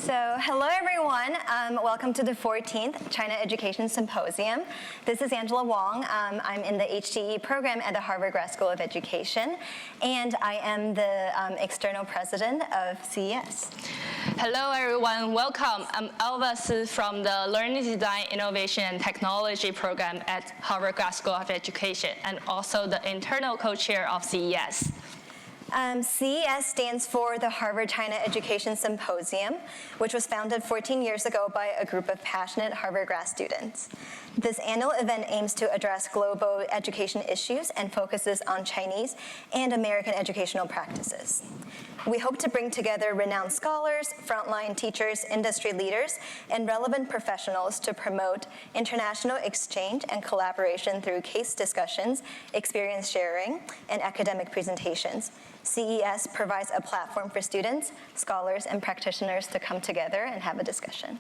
So, hello everyone. Welcome to the 14th China Education Symposium. This is Angela Wang. I'm in the HTE program at the Harvard Grad School of Education, and I am the external president of CES. Hello everyone, welcome. I'm Elva from the Learning Design, Innovation and Technology program at Harvard Grad School of Education and also the internal co-chair of CES. CES stands for the Harvard China Education Symposium, which was founded 14 years ago by a group of passionate Harvard grad students. This annual event aims to address global education issues and focuses on Chinese and American educational practices. We hope to bring together renowned scholars, frontline teachers, industry leaders, and relevant professionals to promote international exchange and collaboration through case discussions, experience sharing, and academic presentations. CES provides a platform for students, scholars, and practitioners to come together and have a discussion.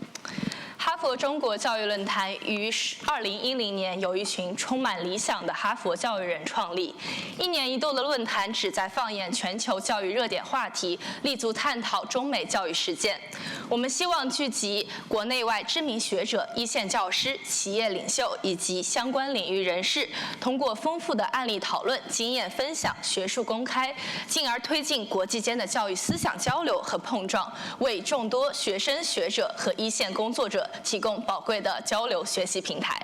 哈佛中国教育论坛于2010年由一群充满理想的哈佛教育人创立。一年一度的论坛旨在放眼全球教育热点话题，立足探讨中美教育实践。我们希望聚集国内外知名学者、一线教师、企业领袖以及相关领域人士，通过丰富的案例讨论、经验分享、学术公开，进而推进国际间的教育思想交流和碰撞，为众多学生、学者和一线工作者提供宝贵的交流学习平台。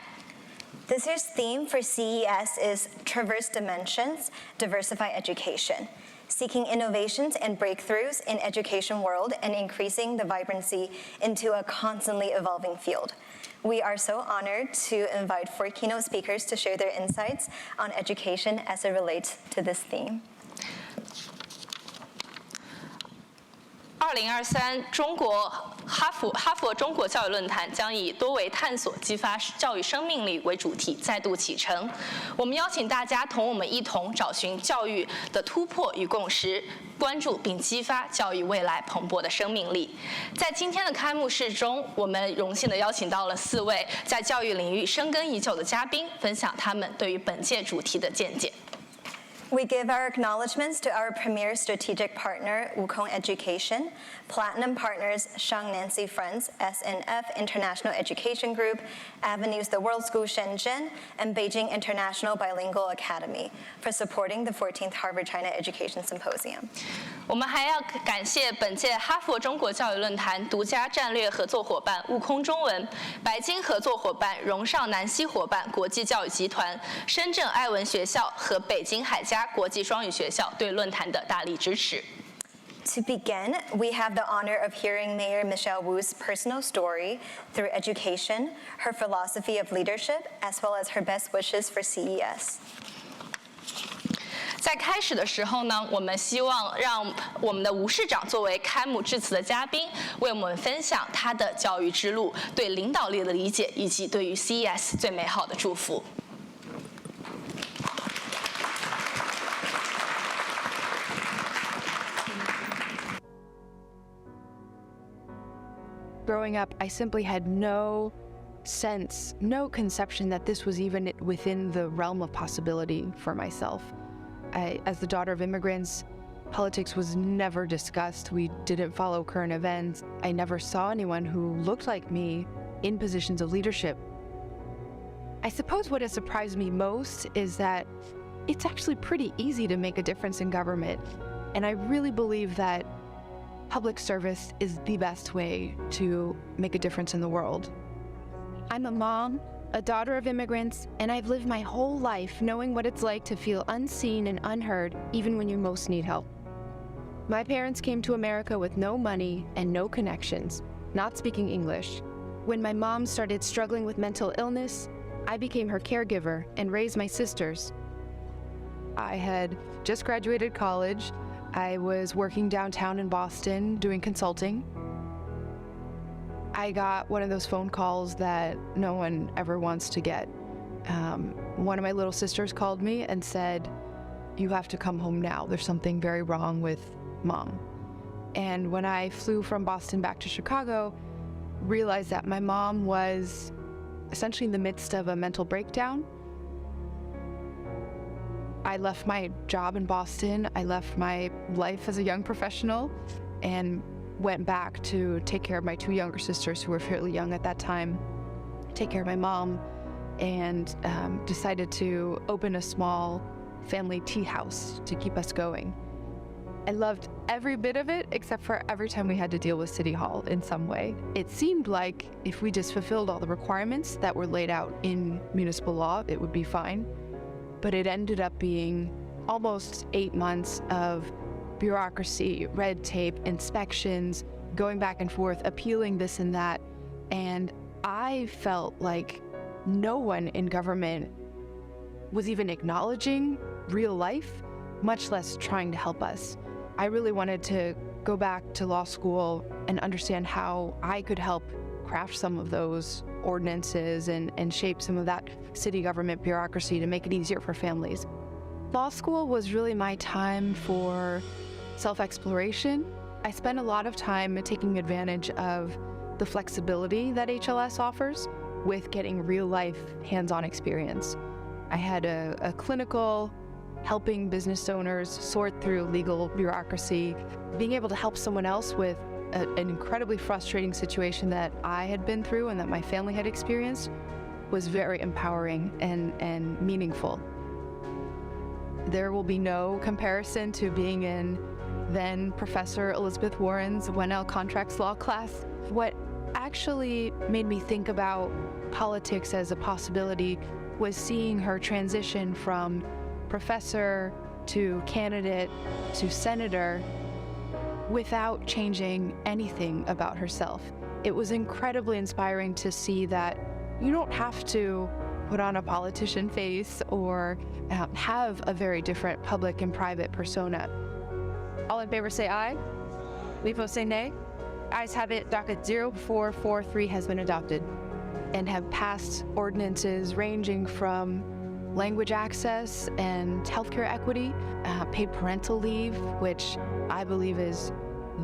This year's theme for CES is Traverse Dimensions, Diversify Education, seeking innovations and breakthroughs in education world and increasing the vibrancy into a constantly evolving field. We are so honored to invite 4 keynote speakers to share their insights on education as it relates to this theme. 2023哈佛中国教育论坛将以多维探索激发教育生命力为主题再度启程。我们邀请大家同我们一同找寻教育的突破与共识，关注并激发教育未来蓬勃的生命力。在今天的开幕式中，我们荣幸地邀请到了4位在教育领域深耕已久的嘉宾，分享他们对于本届主题的见解。We give our acknowledgments to our premier strategic partner, WuKong Education, Platinum Partners, Shang Nancy Friends, SNF International Education Group, Avenues The World School Shenzhen, and Beijing International Bilingual Academy for supporting the 14th Harvard China Education Symposium. 我们还要感谢本届哈佛中国教育论坛独家战略合作伙伴悟空中文、白金合作伙伴荣尚南西伙伴国际教育集团、深圳爱文学校和北京海嘉国际双语学校对论坛的大力支持。To begin, we have the honor of hearing Mayor Michelle Wu's personal story through education, her philosophy of leadership, as well as her best wishes for CES. 在开始的时候呢，我们希望让我们的吴市长作为开幕致辞的嘉宾，为我们分享他的教育之路、对领导力的理解，以及对于 CES 最美好的祝福。Growing up, I simply had no sense, no conception that this was even within the realm of possibility for myself. As the daughter of immigrants, politics was never discussed. We didn't follow current events. I never saw anyone who looked like me in positions of leadership. I suppose what has surprised me most is that it's actually pretty easy to make a difference in government. And I really believe that public service is the best way to make a difference in the world. I'm a mom, a daughter of immigrants, and I've lived my whole life knowing what it's like to feel unseen and unheard even when you most need help. My parents came to America with no money and no connections, not speaking English. When my mom started struggling with mental illness, I became her caregiver and raised my sisters. I had just graduated college. I was working downtown in Boston doing consulting. I got one of those phone calls that no one ever wants to get. One of my little sisters called me and said, "You have to come home now. There's something very wrong with Mom." And when I flew from Boston back to Chicago, realized that my mom was essentially in the midst of a mental breakdown. I left my job in Boston. I left my life as a young professional and went back to take care of my two younger sisters who were fairly young at that time, take care of my mom, and decided to open a small family tea house to keep us going. I loved every bit of it except for every time we had to deal with City Hall in some way. It seemed like if we just fulfilled all the requirements that were laid out in municipal law, it would be fine. But it ended up being almost 8 months of bureaucracy, red tape, inspections, going back and forth, appealing this and that. And I felt like no one in government was even acknowledging real life, much less trying to help us. I really wanted to go back to law school and understand how I could help craft some of those ordinances and shape some of that city government bureaucracy to make it easier for families. Law school was really my time for self-exploration. I spent a lot of time taking advantage of the flexibility that HLS offers with getting real-life hands-on experience. I had a clinical, helping business owners sort through legal bureaucracy, being able to help someone else with an incredibly frustrating situation that I had been through and that my family had experienced was very empowering and meaningful. There will be no comparison to being in then Professor Elizabeth Warren's 1L contracts law class. What actually made me think about politics as a possibility was seeing her transition from professor to candidate to senator without changing anything about herself. It was incredibly inspiring to see that you don't have to put on a politician face or have a very different public and private persona. All in favor say aye. We opposed say nay. Ayes have it. Docket 0443 has been adopted and have passed ordinances ranging from language access and healthcare equity, paid parental leave, which I believe is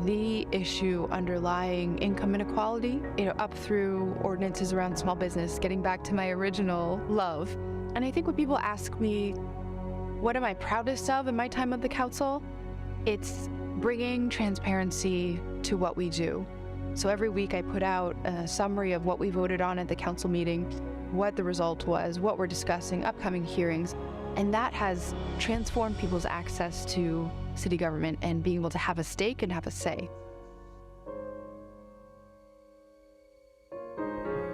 the issue underlying income inequality, up through ordinances around small business, getting back to my original love. And I think when people ask me, what am I proudest of in my time at the council? It's bringing transparency to what we do. So every week I put out a summary of what we voted on at the council meeting, what the result was, what we're discussing, upcoming hearings, and that has transformed people's access to city government and being able to have a stake and have a say.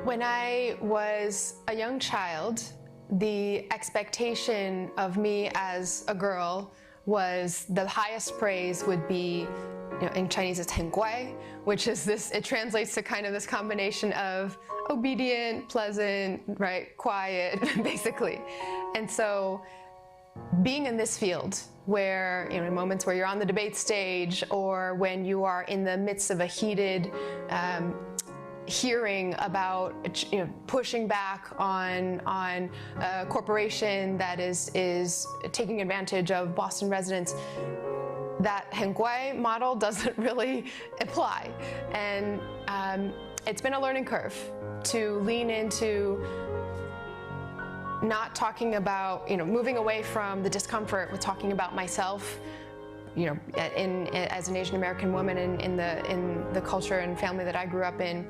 When I was a young child, the expectation of me as a girl was the highest praise would be, in Chinese it's 很乖, which is this, it translates to kind of this combination of obedient, pleasant, right, quiet, basically. And so being in this field where, in moments where you're on the debate stage or when you are in the midst of a heated hearing about pushing back on a corporation that is taking advantage of Boston residents, that 很乖 model doesn't really apply. And it's been a learning curve to lean into not talking about, moving away from the discomfort with talking about myself, as an Asian American woman in the culture and family that I grew up in.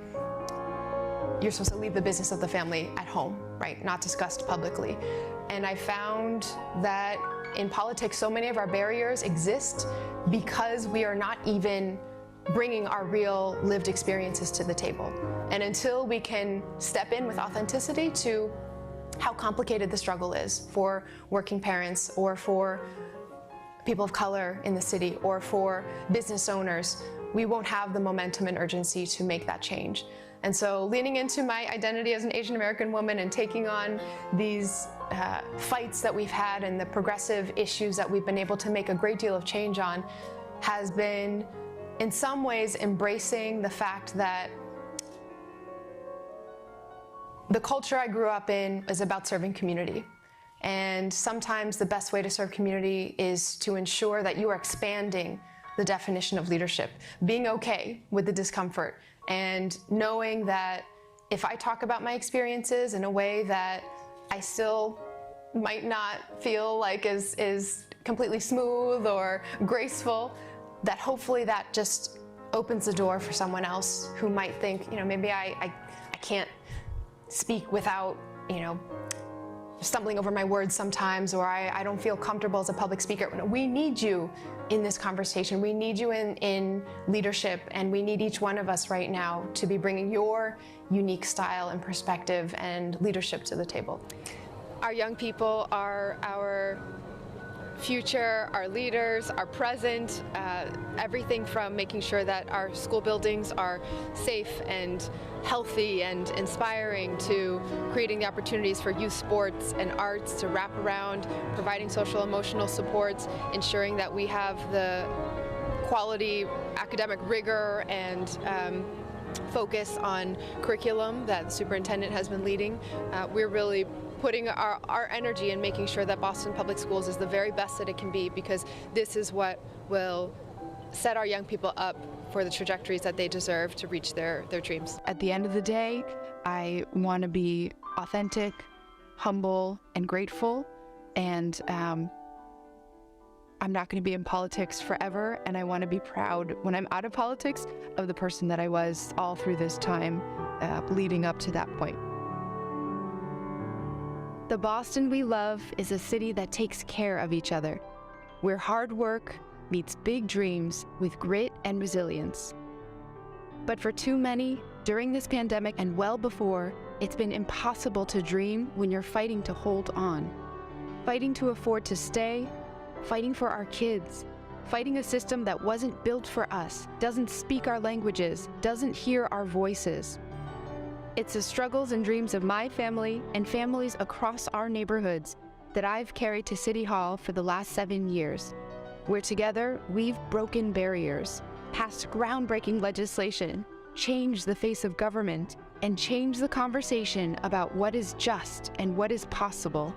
You're supposed to leave the business of the family at home, right? Not discussed publicly. And I found that in politics, so many of our barriers exist because we are not even bringing our real lived experiences to the table. And until we can step in with authenticity to how complicated the struggle is for working parents or for people of color in the city or for business owners, we won't have the momentum and urgency to make that change. And so leaning into my identity as an Asian American woman and taking on these fights that we've had and the progressive issues that we've been able to make a great deal of change on has been, in some ways, embracing the fact that the culture I grew up in is about serving community. And sometimes the best way to serve community is to ensure that you are expanding the definition of leadership, being okay with the discomfort, and knowing that if I talk about my experiences in a way that I still might not feel like is completely smooth or graceful, that hopefully that just opens the door for someone else who might think, maybe I can't speak without, stumbling over my words sometimes, or I don't feel comfortable as a public speaker. We need you in this conversation. We need you in leadership, and we need each one of us right now to be bringing your unique style and perspective and leadership to the table. Our young people are our future, our leaders, our present, everything from making sure that our school buildings are safe and healthy and inspiring, to creating the opportunities for youth sports and arts to wrap around, providing social emotional supports, ensuring that we have the quality academic rigor and focus on curriculum that the superintendent has been leading. We're really putting our energy in making sure that Boston Public Schools is the very best that it can be, because this is what will set our young people up for the trajectories that they deserve to reach their dreams. At the end of the day, I want to be authentic, humble, and grateful, and I'm not going to be in politics forever, and I want to be proud when I'm out of politics of the person that I was all through this time leading up to that point. The Boston we love is a city that takes care of each other, where hard work meets big dreams with grit and resilience. But for too many, during this pandemic and well before, it's been impossible to dream when you're fighting to hold on, fighting to afford to stay, fighting for our kids, fighting a system that wasn't built for us, doesn't speak our languages, doesn't hear our voices. It's the struggles and dreams of my family and families across our neighborhoods that I've carried to City Hall for the last 7 years, where together we've broken barriers, passed groundbreaking legislation, changed the face of government, and changed the conversation about what is just and what is possible.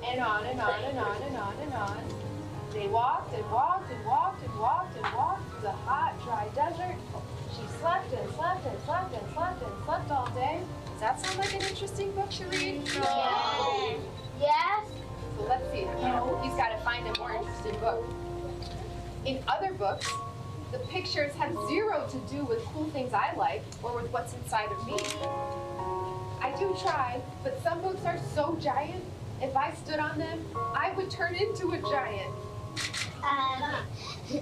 And on and on and on and on and on. They walked and walked and walked and walked and walked through the hot, dry desert. She slept and slept and slept and slept and slept all day. Does that sound like an interesting book to read? Yes. Yes. So let's see. He's got to find a more interesting book. In other books, the pictures have zero to do with cool things I like or with what's inside of me. I do try, but some books are so giant, if I stood on them, I would turn into a giant. Have you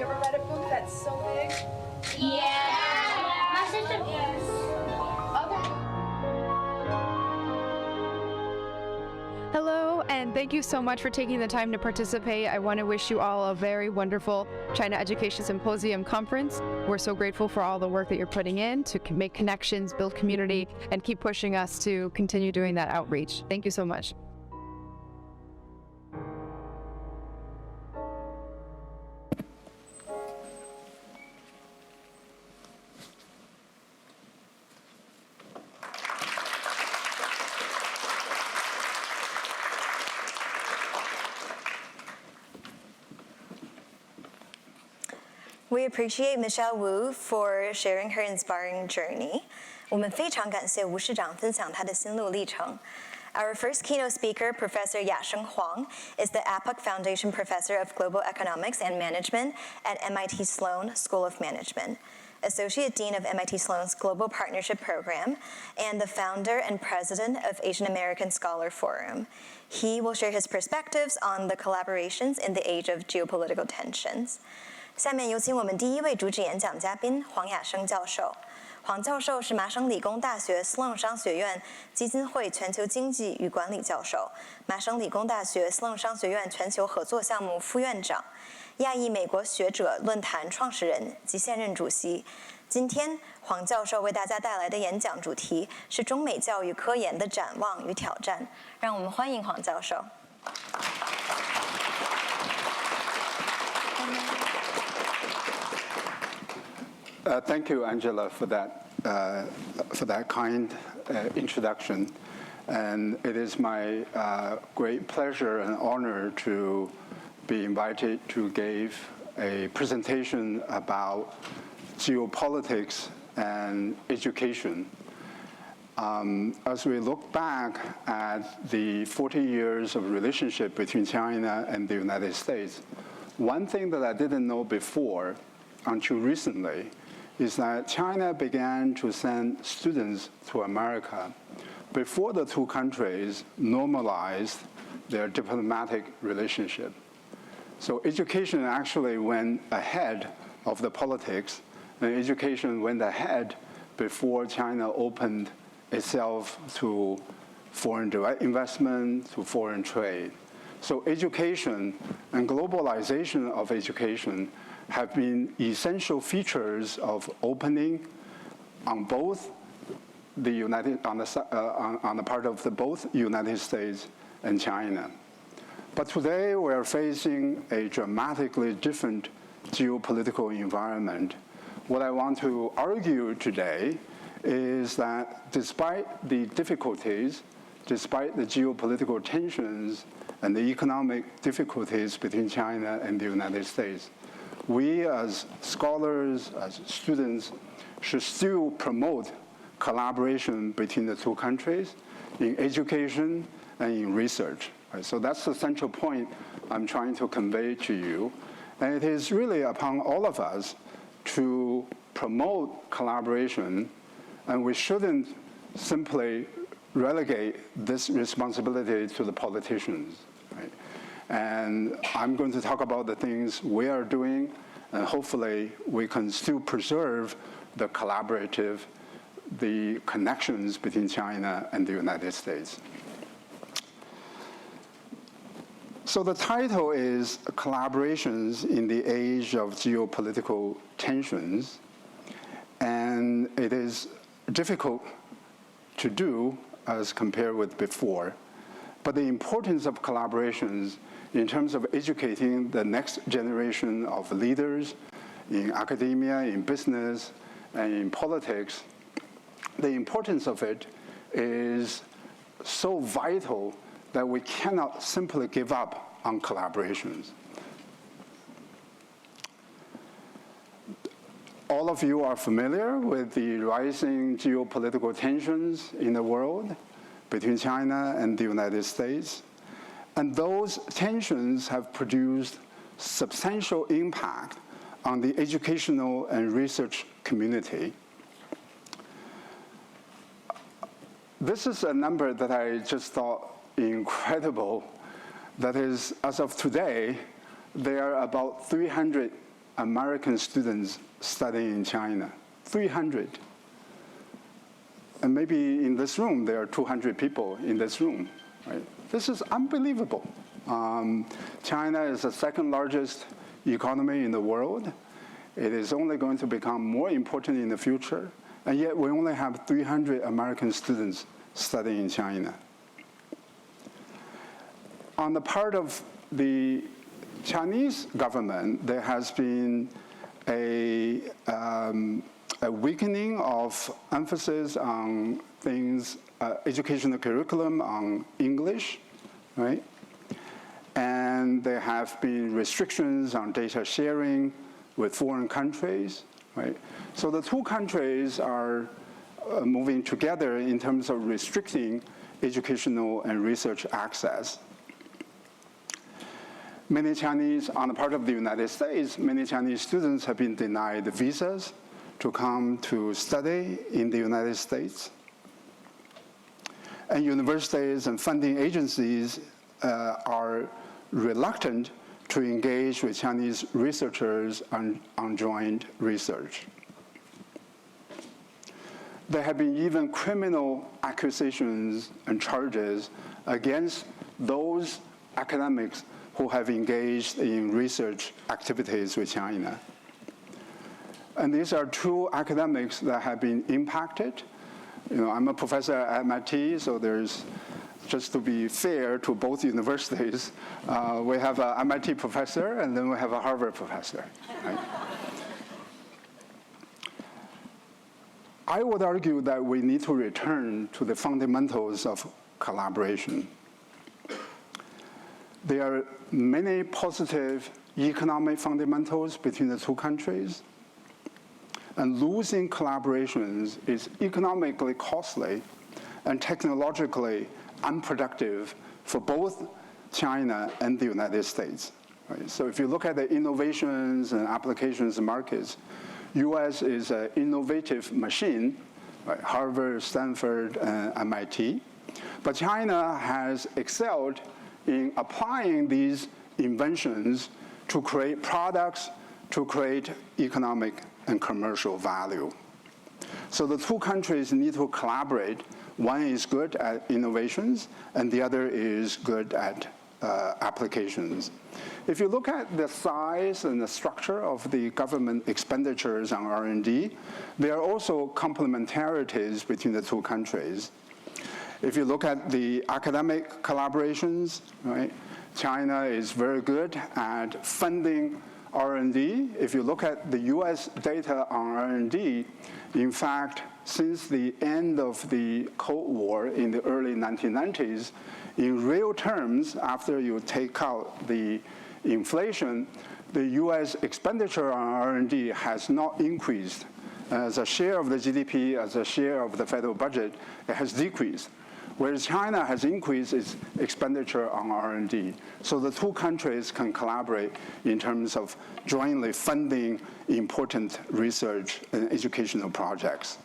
ever read a book that's so big? Yeah. My sister. Yes. Hello, and thank you so much for taking the time to participate. I want to wish you all a very wonderful China Education Symposium conference. We're so grateful for all the work that you're putting in to make connections, build community, and keep pushing us to continue doing that outreach. Thank you so much. We appreciate Michelle Wu for sharing her inspiring journey. 我们非常感谢吴市长分享他的心路历程。Our first keynote speaker, Professor Yasheng Huang, is the Epoch Foundation Professor of Global Economics and Management at MIT Sloan School of Management, Associate Dean of MIT Sloan's Global Partnership Program, and the founder and president of Asian American Scholar Forum. He will share his perspectives on the collaborations in the age of geopolitical tensions. 下面有请我们第一位主旨演讲嘉宾黄亚生教授。黄教授是麻省理工大学Sloan商学院基金会全球经济与管理教授，麻省理工大学Sloan商学院全球合作项目副院长，亚裔美国学者论坛创始人及现任主席。今天黄教授为大家带来的演讲主题是中美教育科研的展望与挑战。让我们欢迎黄教授。Thank you, Angela, for that kind introduction. And it is my great pleasure and honor to be invited to give a presentation about geopolitics and education. as we look back at the 40 years of relationship between China and the United States, one thing that I didn't know before until recently is that China began to send students to America before the two countries normalized their diplomatic relationship. So education actually went ahead of the politics, and education went ahead before China opened itself to foreign direct investment, to foreign trade. So education and globalization of education have been essential features of opening on both the on the part of both United States and China. But today we are facing a dramatically different geopolitical environment. What I want to argue today is that despite the difficulties, despite the geopolitical tensions and the economic difficulties between China and the United States, we as scholars, as students, should still promote collaboration between the two countries in education and in research. Right? So that's the central point I'm trying to convey to you. And it is really upon all of us to promote collaboration, and we shouldn't simply relegate this responsibility to the politicians. Right? And I'm going to talk about the things we are doing, and hopefully we can still preserve the collaborative, the connections between China and the United States. So the title is Collaborations in the Age of Geopolitical Tensions, and it is difficult to do as compared with before. But the importance of collaborations in terms of educating the next generation of leaders in academia, in business, and in politics, the importance of it is so vital that we cannot simply give up on collaborations. All of you are familiar with the rising geopolitical tensions in the world between China and the United States. And those tensions have produced substantial impact on the educational and research community. This is a number that I just thought incredible. That is, as of today, there are about 300 American students studying in China. 300. And maybe in this room, there are 200 people in this room. Right? This is unbelievable. China is the second largest economy in the world. It is only going to become more important in the future. And yet we only have 300 American students studying in China. On the part of the Chinese government, there has been a weakening of emphasis on things, educational curriculum on English, right? And there have been restrictions on data sharing with foreign countries, right? So the two countries are moving together in terms of restricting educational and research access. Many Chinese, on the part of the United States, many Chinese students have been denied visas to come to study in the United States. And universities and funding agencies are reluctant to engage with Chinese researchers on joint research. There have been even criminal accusations and charges against those academics who have engaged in research activities with China. And these are two academics that have been impacted. You know, I'm a professor at MIT, so there's, just to be fair to both universities, we have an MIT professor and then we have a Harvard professor. Right? I would argue that we need to return to the fundamentals of collaboration. There are many positive economic fundamentals between the two countries, and losing collaborations is economically costly and technologically unproductive for both China and the United States. Right? So if you look at the innovations and applications markets, US is an innovative machine, right? Harvard, Stanford, and MIT. But China has excelled in applying these inventions to create products, to create economic and commercial value. So the two countries need to collaborate. One is good at innovations, and the other is good at applications. If you look at the size and the structure of the government expenditures on R&D, there are also complementarities between the two countries. If you look at the academic collaborations, right, China is very good at funding R&D. If you look at the US data on R&D, in fact, since the end of the Cold War in the early 1990s, in real terms, after you take out the inflation, the US expenditure on R&D has not increased. As a share of the GDP, as a share of the federal budget, it has decreased. Whereas China has increased its expenditure on R&D. So the two countries can collaborate in terms of jointly funding important research and educational projects.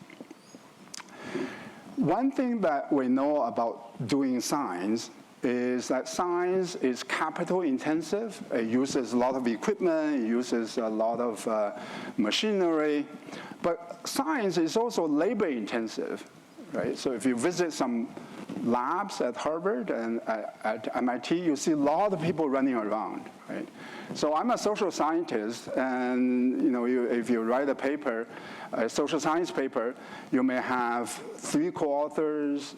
One thing that we know about doing science is that science is capital intensive. It uses a lot of equipment, it uses a lot of machinery, but science is also labor intensive, right? So if you visit some labs at Harvard and at MIT, you see a lot of people running around, right? So I'm a social scientist, and if you write a paper, a social science paper, you may have 3 co-authors,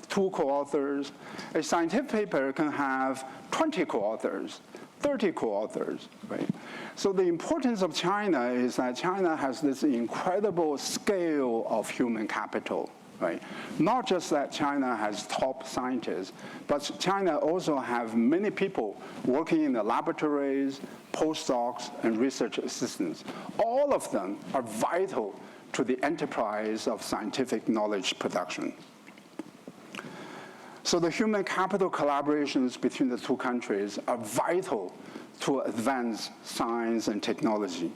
2 co-authors. A scientific paper can have 20 co-authors, 30 co-authors, right? So the importance of China is that China has this incredible scale of human capital. Right? Not just that China has top scientists, but China also have many people working in the laboratories, postdocs, and research assistants. All of them are vital to the enterprise of scientific knowledge production. So the human capital collaborations between the two countries are vital to advance science and technology.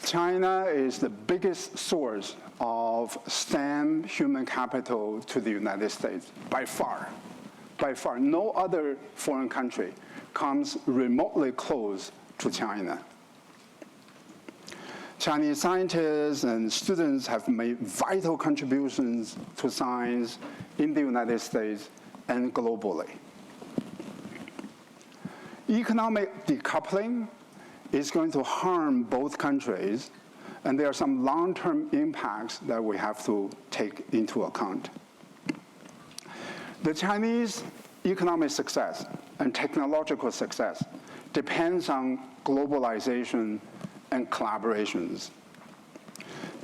China is the biggest source of STEM human capital to the United States, by far. By far, no other foreign country comes remotely close to China. Chinese scientists and students have made vital contributions to science in the United States and globally. Economic decoupling is going to harm both countries, and there are some long-term impacts that we have to take into account. The Chinese economic success and technological success depends on globalization and collaborations.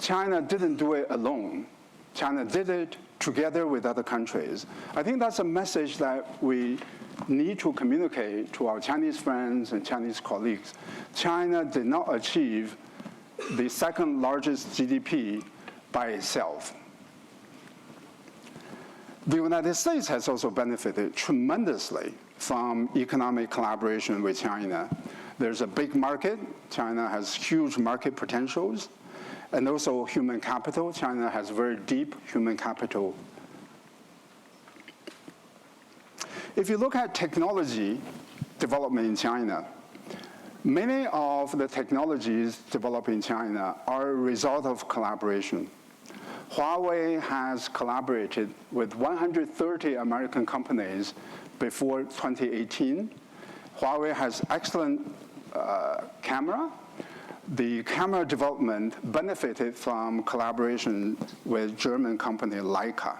China didn't do it alone. China did it together with other countries. I think that's a message that we need to communicate to our Chinese friends and Chinese colleagues. China did not achieve the second largest GDP by itself. The United States has also benefited tremendously from economic collaboration with China. There's a big market. China has huge market potentials, and also human capital. China has very deep human capital. If you look at technology development in China, many of the technologies developed in China are a result of collaboration. Huawei has collaborated with 130 American companies before 2018. Huawei has excellent camera. The camera development benefited from collaboration with German company Leica.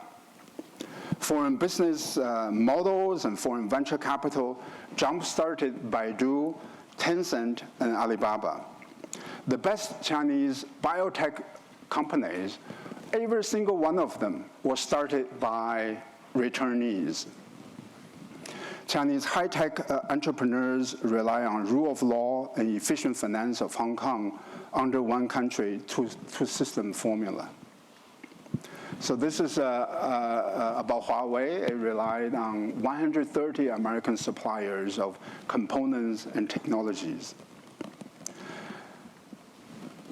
Foreign business models and foreign venture capital jump-started Baidu, Tencent, and Alibaba. The best Chinese biotech companies, every single one of them was started by returnees. Chinese high-tech entrepreneurs rely on rule of law and efficient finance of Hong Kong under one country, two-system formula. So this is about Huawei. It relied on 130 American suppliers of components and technologies.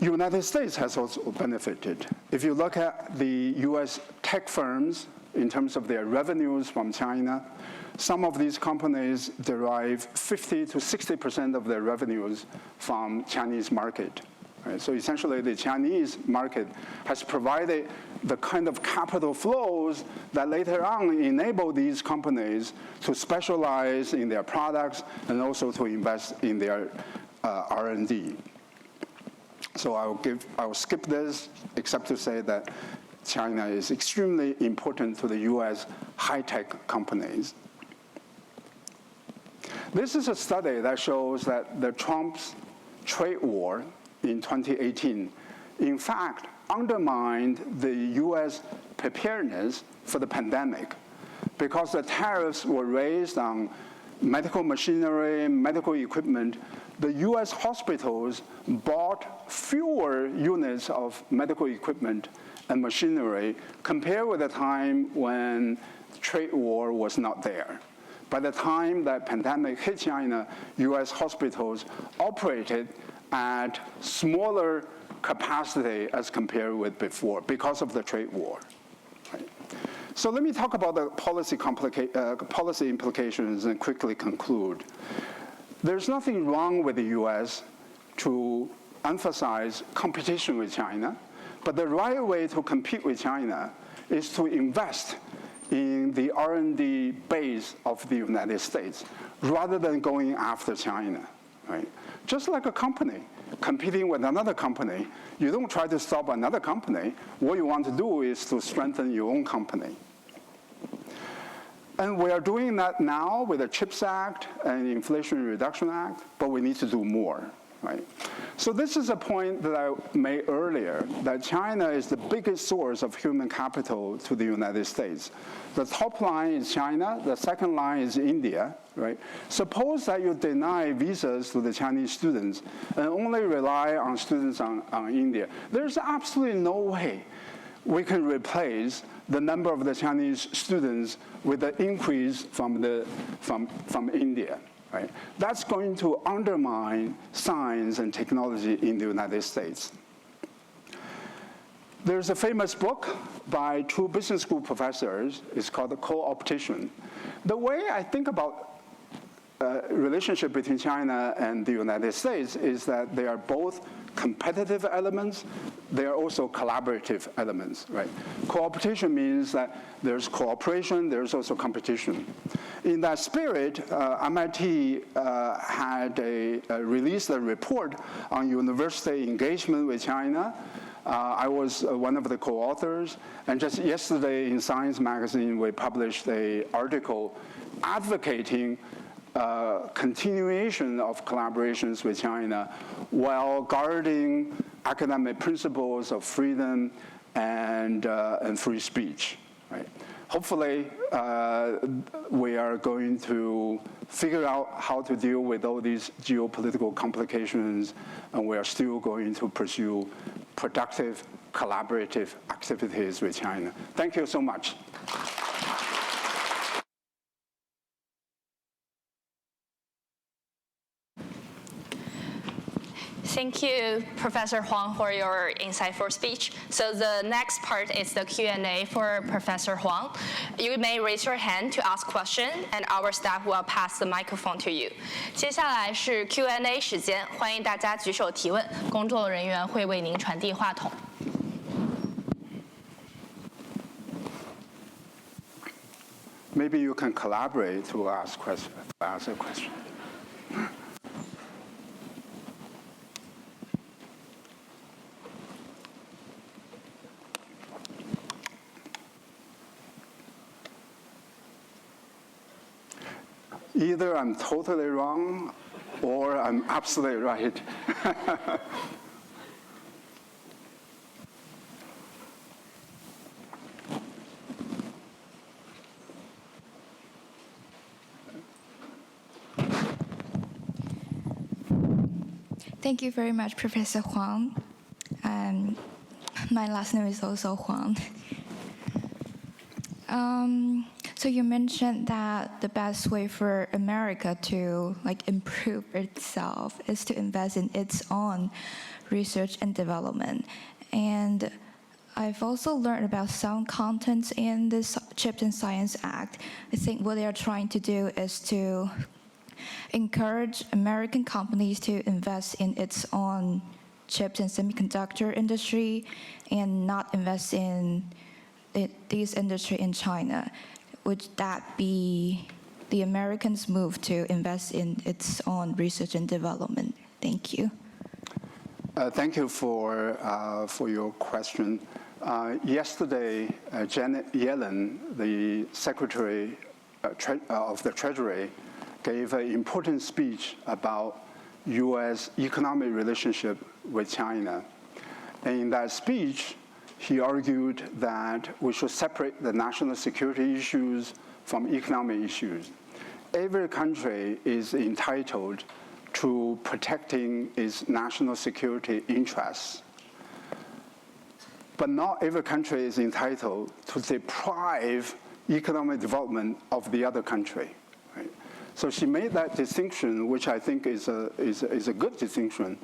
United States has also benefited. If you look at the US tech firms in terms of their revenues from China, some of these companies derive 50 to 60% of their revenues from Chinese market. Right? So essentially, the Chinese market has provided the kind of capital flows that later on enable these companies to specialize in their products and also to invest in their R&D. So I'll skip this, except to say that China is extremely important to the US high-tech companies. This is a study that shows that the Trump's trade war in 2018, in fact, undermined the US preparedness for the pandemic because the tariffs were raised on medical machinery, medical equipment. The US hospitals bought fewer units of medical equipment and machinery compared with the time when the trade war was not there. By the time that pandemic hit China, US hospitals operated at smaller capacity as compared with before because of the trade war. Right? So let me talk about the policy implications and quickly conclude. There's nothing wrong with the US to emphasize competition with China, but the right way to compete with China is to invest in the R&D base of the United States rather than going after China. Right? Just like a company competing with another company, you don't try to stop another company. What you want to do is to strengthen your own company. And we are doing that now with the CHIPS Act and the Inflation Reduction Act, but we need to do more. Right? So this is a point that I made earlier, that China is the biggest source of human capital to the United States. The top line is China, the second line is India. Right? Suppose that you deny visas to the Chinese students and only rely on students on India. There's absolutely no way we can replace the number of the Chinese students with the increase from India. Right? That's going to undermine science and technology in the United States. There's a famous book by two business school professors. It's called The Co-opetition. The way I think about relationship between China and the United States is that they are both competitive elements. They are also collaborative elements. Right? Co-opetition means that there's cooperation, there's also competition. In that spirit, MIT had released a report on university engagement with China. I was one of the co-authors, and just yesterday in Science magazine, we published an article advocating continuation of collaborations with China while guarding academic principles of freedom and free speech. Right? Hopefully, we are going to figure out how to deal with all these geopolitical complications, and we are still going to pursue productive, collaborative activities with China. Thank you so much. Thank you, Professor Huang, for your insightful speech. So the next part is the Q&A for Professor Huang. You may raise your hand to ask question, and our staff will pass the microphone to you. 接下来是 Q&A 时间，欢迎大家举手提问，工作人员会为您传递话筒。Maybe you can collaborate to ask a question. Either I'm totally wrong or I'm absolutely right. Thank you very much, Professor Huang. My last name is also Huang. So you mentioned that the best way for America to improve itself is to invest in its own research and development. And I've also learned about some contents in this Chips and Science Act. I think what they are trying to do is to encourage American companies to invest in its own chips and semiconductor industry and not invest in this industry in China. Would that be the Americans' move to invest in its own research and development? Thank you. Thank you for your question. Yesterday, Janet Yellen, the Secretary of the Treasury, gave an important speech about U.S. economic relationship with China. And in that speech, he argued that we should separate the national security issues from economic issues. Every country is entitled to protecting its national security interests. But not every country is entitled to deprive economic development of the other country. Right? So she made that distinction, which I think is a good distinction.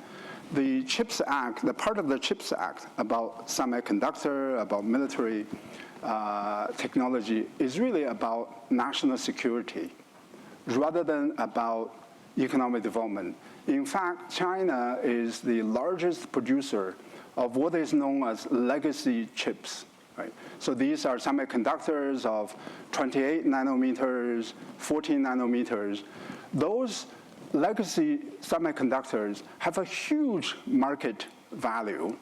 The CHIPS Act, the part of the CHIPS Act about semiconductor, about military technology, is really about national security rather than about economic development. In fact, China is the largest producer of what is known as legacy chips. Right? So these are semiconductors of 28 nanometers, 14 nanometers. Those legacy semiconductors have a huge market value.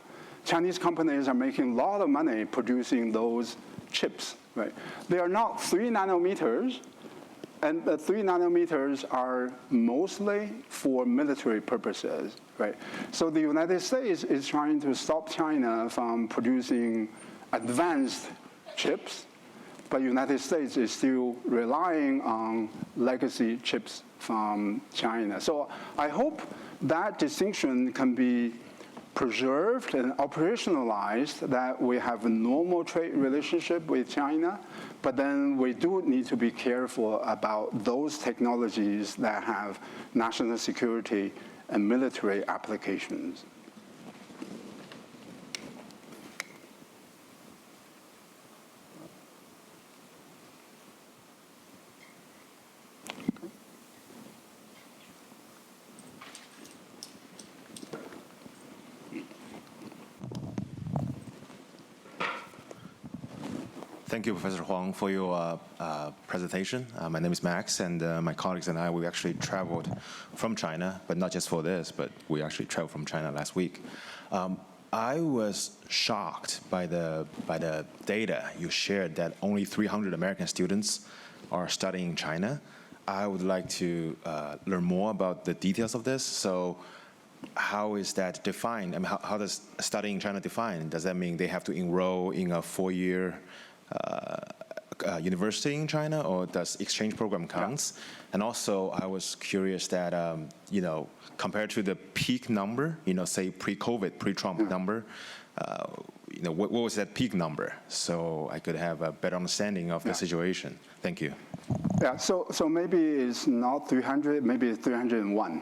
Chinese companies are making a lot of money producing those chips. Right? They are not 3 nanometers, and the 3 nanometers are mostly for military purposes. Right? So the United States is trying to stop China from producing advanced chips, but the United States is still relying on legacy chips from China. So I hope that distinction can be preserved and operationalized, that we have a normal trade relationship with China, but then we do need to be careful about those technologies that have national security and military applications. Thank you, Professor Huang, for your presentation. My name is Max, and my colleagues and I, we actually traveled from China, but not just for this, but we actually traveled from China last week. I was shocked by the data you shared that only 300 American students are studying in China. I would like to learn more about the details of this. So how is that defined? I mean, how does studying in China define? Does that mean they have to enroll in a 4-year university in China, or does exchange program counts? Yeah. And also, I was curious that, compared to the peak number, say pre-COVID, pre-Trump number, what was that peak number? So I could have a better understanding of the situation. Thank you. Yeah, so maybe it's not 300, maybe it's 301.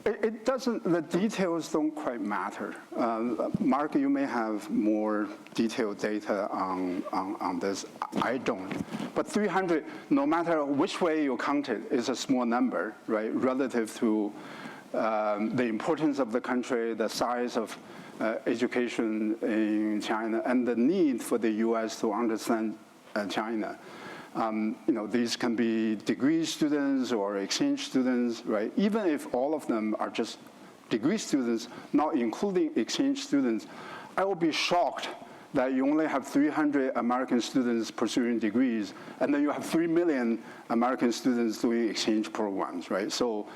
It doesn't, the details don't quite matter. Mark, you may have more detailed data on this. I don't. But 300, no matter which way you count it, is a small number, right, relative to the importance of the country, the size of education in China, and the need for the U.S. to understand China. These can be degree students or exchange students, right? Even if all of them are just degree students, not including exchange students, I will be shocked that you only have 300 American students pursuing degrees, and then you have 3 million American students doing exchange programs, right? So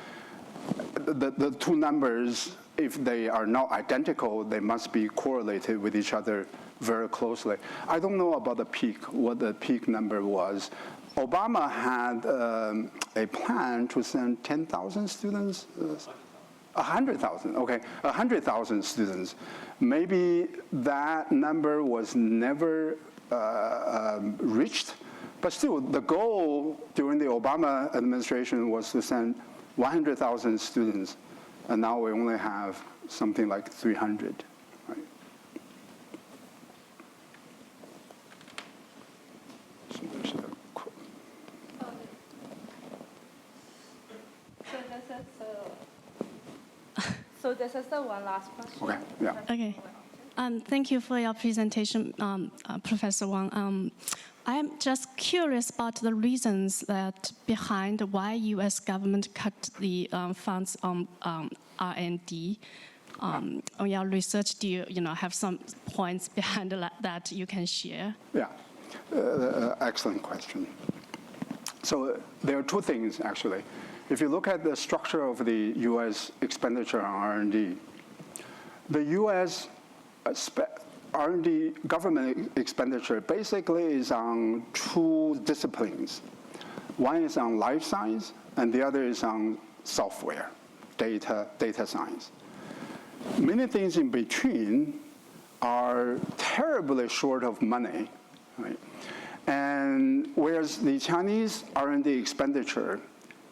the two numbers, if they are not identical, they must be correlated with each other very closely. I don't know about the peak, what the peak number was. Obama had a plan to send 10,000 students, 100,000, okay, 100,000 students. Maybe that number was never reached. But still, the goal during the Obama administration was to send 100,000 students, and now we only have something like 300. Right? So there's a quote. So this is the one last question. Okay, yeah. Okay. Thank you for your presentation, Professor Wang. I'm just curious about the reasons that behind why U.S. government cut the funds on R&D on your research. Do you have some points behind that you can share? Yeah, excellent question. So there are two things, actually. If you look at the structure of the U.S. expenditure on R&D, the U.S. R&D government expenditure basically is on two disciplines. One is on life science, and the other is on software, data science. Many things in between are terribly short of money, right? And whereas the Chinese R&D expenditure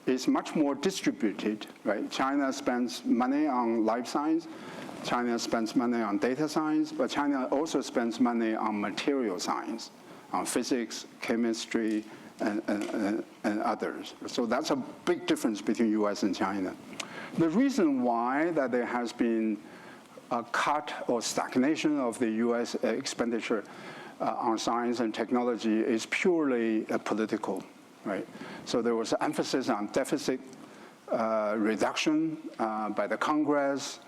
is much more distributed, right? China spends money on life science, China spends money on data science, but China also spends money on material science, on physics, chemistry, and others. So that's a big difference between US and China. The reason why that there has been a cut or stagnation of the US expenditure on science and technology is purely political, right? So there was emphasis on deficit reduction by the Congress.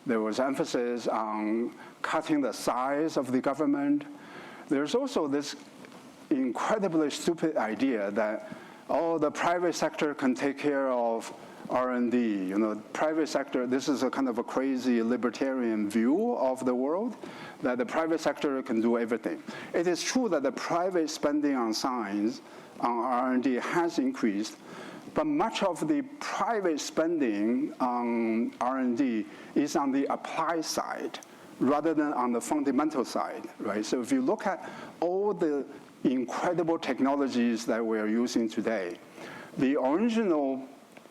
There was emphasis on cutting the size of the government. There's also this incredibly stupid idea that, oh, the private sector can take care of R&D. Private sector, this is a kind of a crazy libertarian view of the world, that the private sector can do everything. It is true that the private spending on science, on R&D has increased, but much of the private spending on R&D is on the applied side rather than on the fundamental side, right? So if you look at all the incredible technologies that we are using today, the original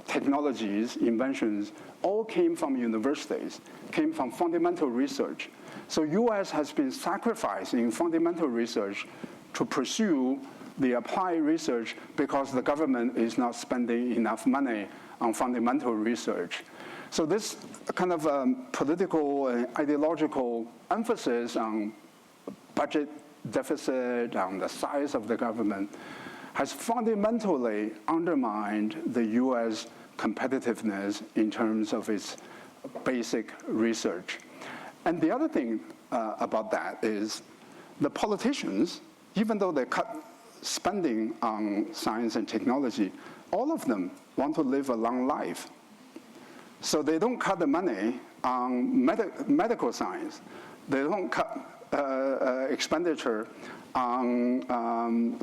technologies, inventions, all came from universities, came from fundamental research. So US has been sacrificing fundamental research to pursue the applied research because the government is not spending enough money on fundamental research. So this kind of political and ideological emphasis on budget deficit, on the size of the government, has fundamentally undermined the US competitiveness in terms of its basic research. And the other thing about that is the politicians, even though they cut spending on science and technology, all of them want to live a long life. So they don't cut the money on medical science. They don't cut expenditure on R&D,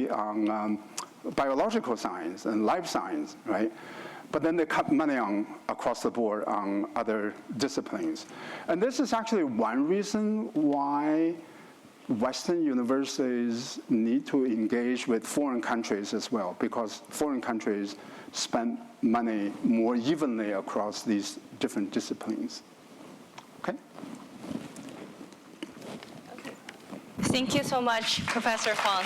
on biological science and life science, right? But then they cut money across the board on other disciplines. And this is actually one reason why Western universities need to engage with foreign countries as well, because foreign countries spend money more evenly across these different disciplines. Okay? Thank you so much, Professor Huang.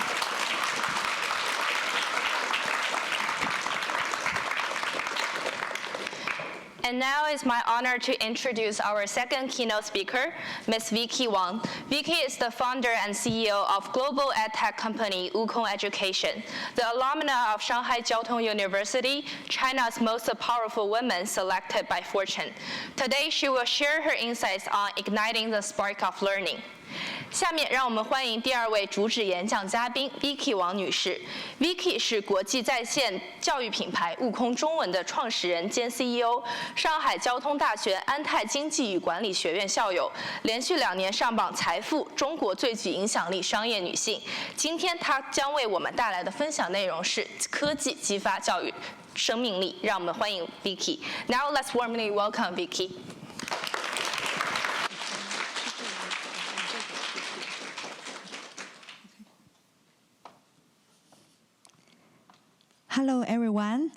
And now it's my honor to introduce our second keynote speaker, Ms. Vicky Wang. Vicky is the founder and CEO of global edtech company WuKong Education, the alumna of Shanghai Jiao Tong University, China's most powerful woman selected by Fortune. Today, she will share her insights on igniting the spark of learning. 下面让我们欢迎第二位主旨演讲嘉宾 Vicky 王女士。Vicky 是国际在线教育品牌悟空中文的创始人兼 CEO， 上海交通大学安泰经济与管理学院校友，连续2年上榜财富中国最具影响力商业女性。今天她将为我们带来的分享内容是科技激发教育生命力。让我们欢迎 Vicky。Now let's warmly welcome Vicky. Hello, everyone.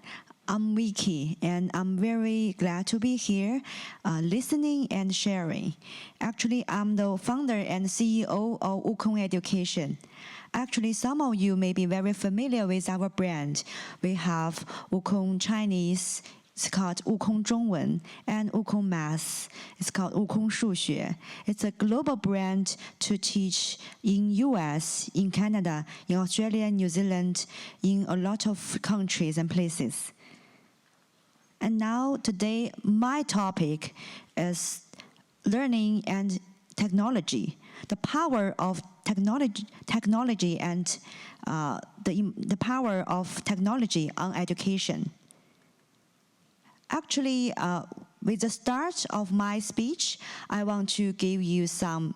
I'm Vicky, and I'm very glad to be here, listening and sharing. Actually, I'm the founder and CEO of WuKong Education. Actually, some of you may be very familiar with our brand. We have WuKong Chinese, it's called 悟空中文, and WuKong Math, it's called 悟空数学. It's a global brand to teach in US, in Canada, in Australia, New Zealand, in a lot of countries and places. And now, today, my topic is learning and technology, the power of technology and the power of technology on education. Actually, with the start of my speech, I want to give you some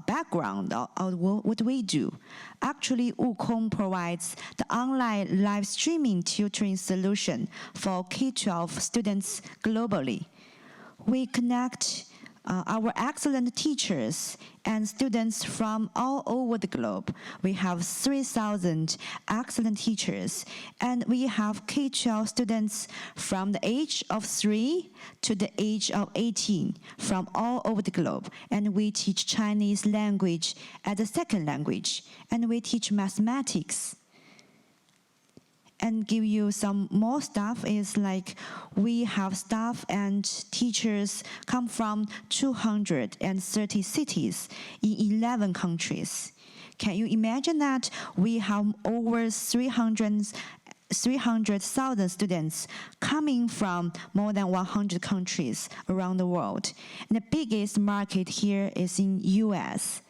background of what we do. Actually, WuKong provides the online live streaming tutoring solution for K-12 students globally. We connect our excellent teachers and students from all over the globe. We have 3,000 excellent teachers, and we have K-12 students from the age of 3 to the age of 18 from all over the globe. And we teach Chinese language as a second language, and we teach mathematics. And give you some more stuff is like we have staff and teachers come from 230 cities in 11 countries. Can you imagine that we have over 300,000 students coming from more than 100 countries around the world? And the biggest market here is in US.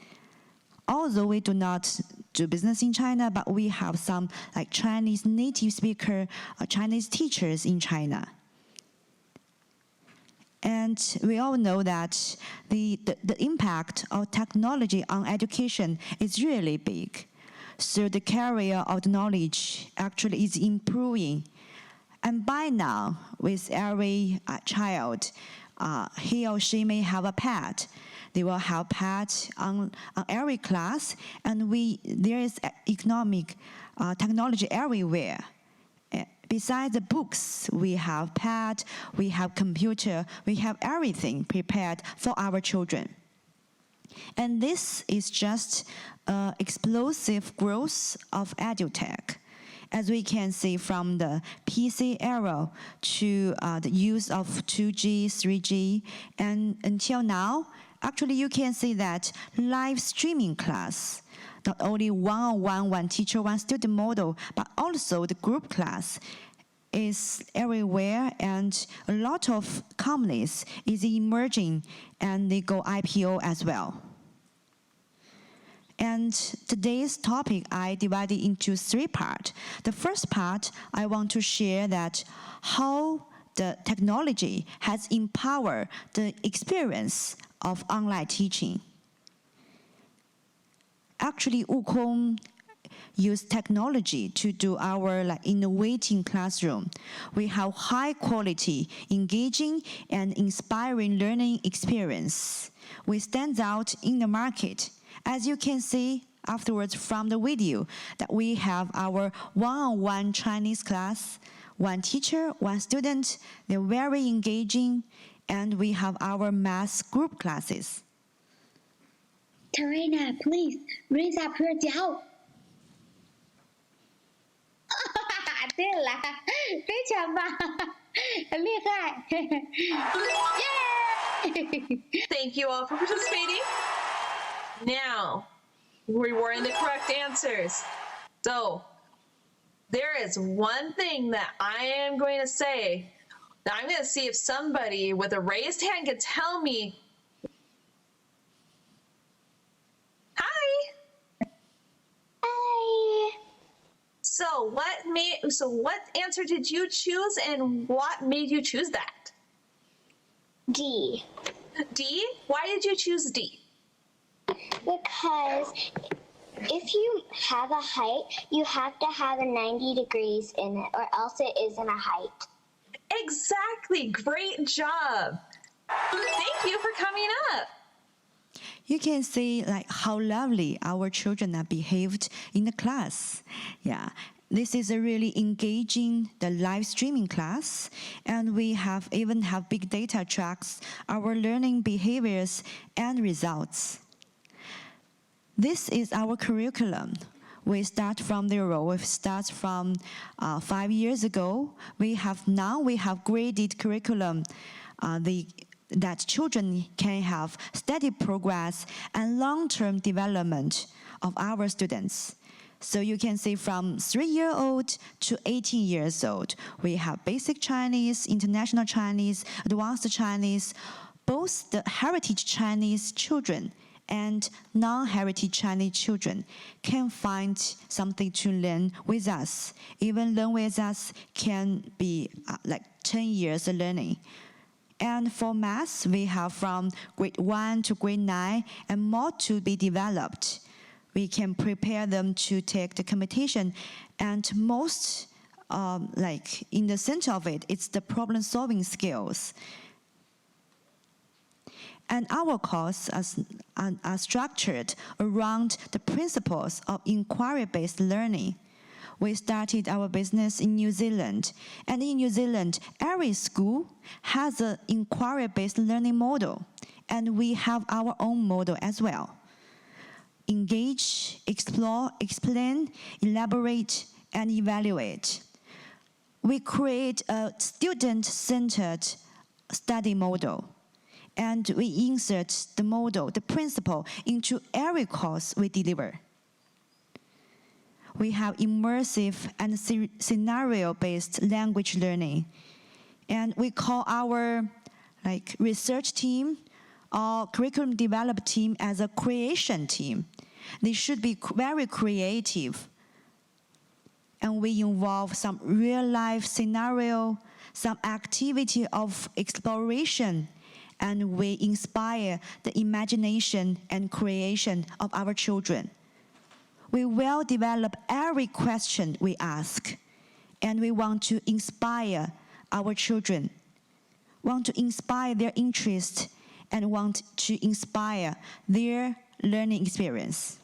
Although we do not do business in China, but we have some like Chinese native speaker, Chinese teachers in China. And we all know that the impact of technology on education is really big. So the carrier of knowledge actually is improving. And by now, with every child, he or she may have a pet. They will have pets on every class, and there is economic technology everywhere. Besides the books, we have pad, we have computer, we have everything prepared for our children. And this is just explosive growth of edutech. As we can see from the PC era to the use of 2G, 3G, and until now, actually you can see that live streaming class, not only one-on-one, one teacher, one student model, but also the group class is everywhere, and a lot of companies is emerging and they go IPO as well. And today's topic, I divided into 3 parts. The first part, I want to share that how the technology has empowered the experience of online teaching. Actually, WuKong use technology to do our innovating classroom. We have high quality, engaging, and inspiring learning experience. We stand out in the market. As you can see afterwards from the video, that we have our one-on-one Chinese class, one teacher, one student. They're very engaging, and we have our math group classes. Tarina, please raise up your jiao. 对了，非常棒，很厉害。Yay! Thank you all for participating. Now, we were in the correct answers. So, there is one thing that I am going to say. Now, I'm going to see if somebody with a raised hand can tell me. Hi. Hi. So what answer did you choose, and what made you choose that? D. D? Why did you choose D? Because if you have a height, you have to have a 90 degrees in it, or else it isn't a height. Exactly. Great job. Thank you for coming up. You can see how lovely our children are behaved in the class. Yeah. This is a really engaging the live streaming class, and we even have big data tracks our learning behaviors and results. This is our curriculum. We start from zero. We start from 5 years ago. Now we have graded curriculum that children can have steady progress and long-term development of our students. So you can see from 3-year-old to 18 years old, we have basic Chinese, international Chinese, advanced Chinese, both the heritage Chinese children and non-heritage Chinese children can find something to learn with us. Even learn with us can be like 10 years of learning. And for math, we have from grade 1 to grade 9 and more to be developed. We can prepare them to take the competition, and most, like in the center of it, it's the problem-solving skills. And our courses are structured around the principles of inquiry-based learning. We started our business in New Zealand, and in New Zealand, every school has an inquiry-based learning model, and we have our own model as well. Engage, explore, explain, elaborate, and evaluate. We create a student-centered study model, and we insert the model, the principle, into every course we deliver. We have immersive and scenario-based language learning, and we call our research team or curriculum development team as a creation team. They should be very creative. And we involve some real-life scenario, some activity of exploration, and we inspire the imagination and creation of our children. We will develop every question we ask, and we want to inspire our children, want to inspire their interest, and want to inspire their learning experience.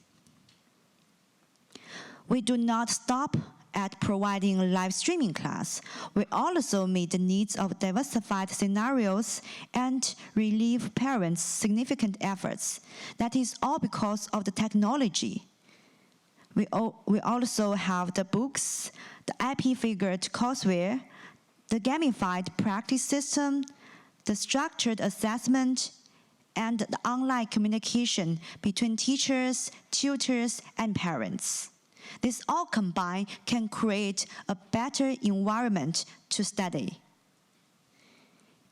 We do not stop at providing a live streaming class. We also meet the needs of diversified scenarios and relieve parents' significant efforts. That is all because of the technology. We also have the books, the IP-figured courseware, the gamified practice system, the structured assessment, and the online communication between teachers, tutors, and parents. This all combined can create a better environment to study.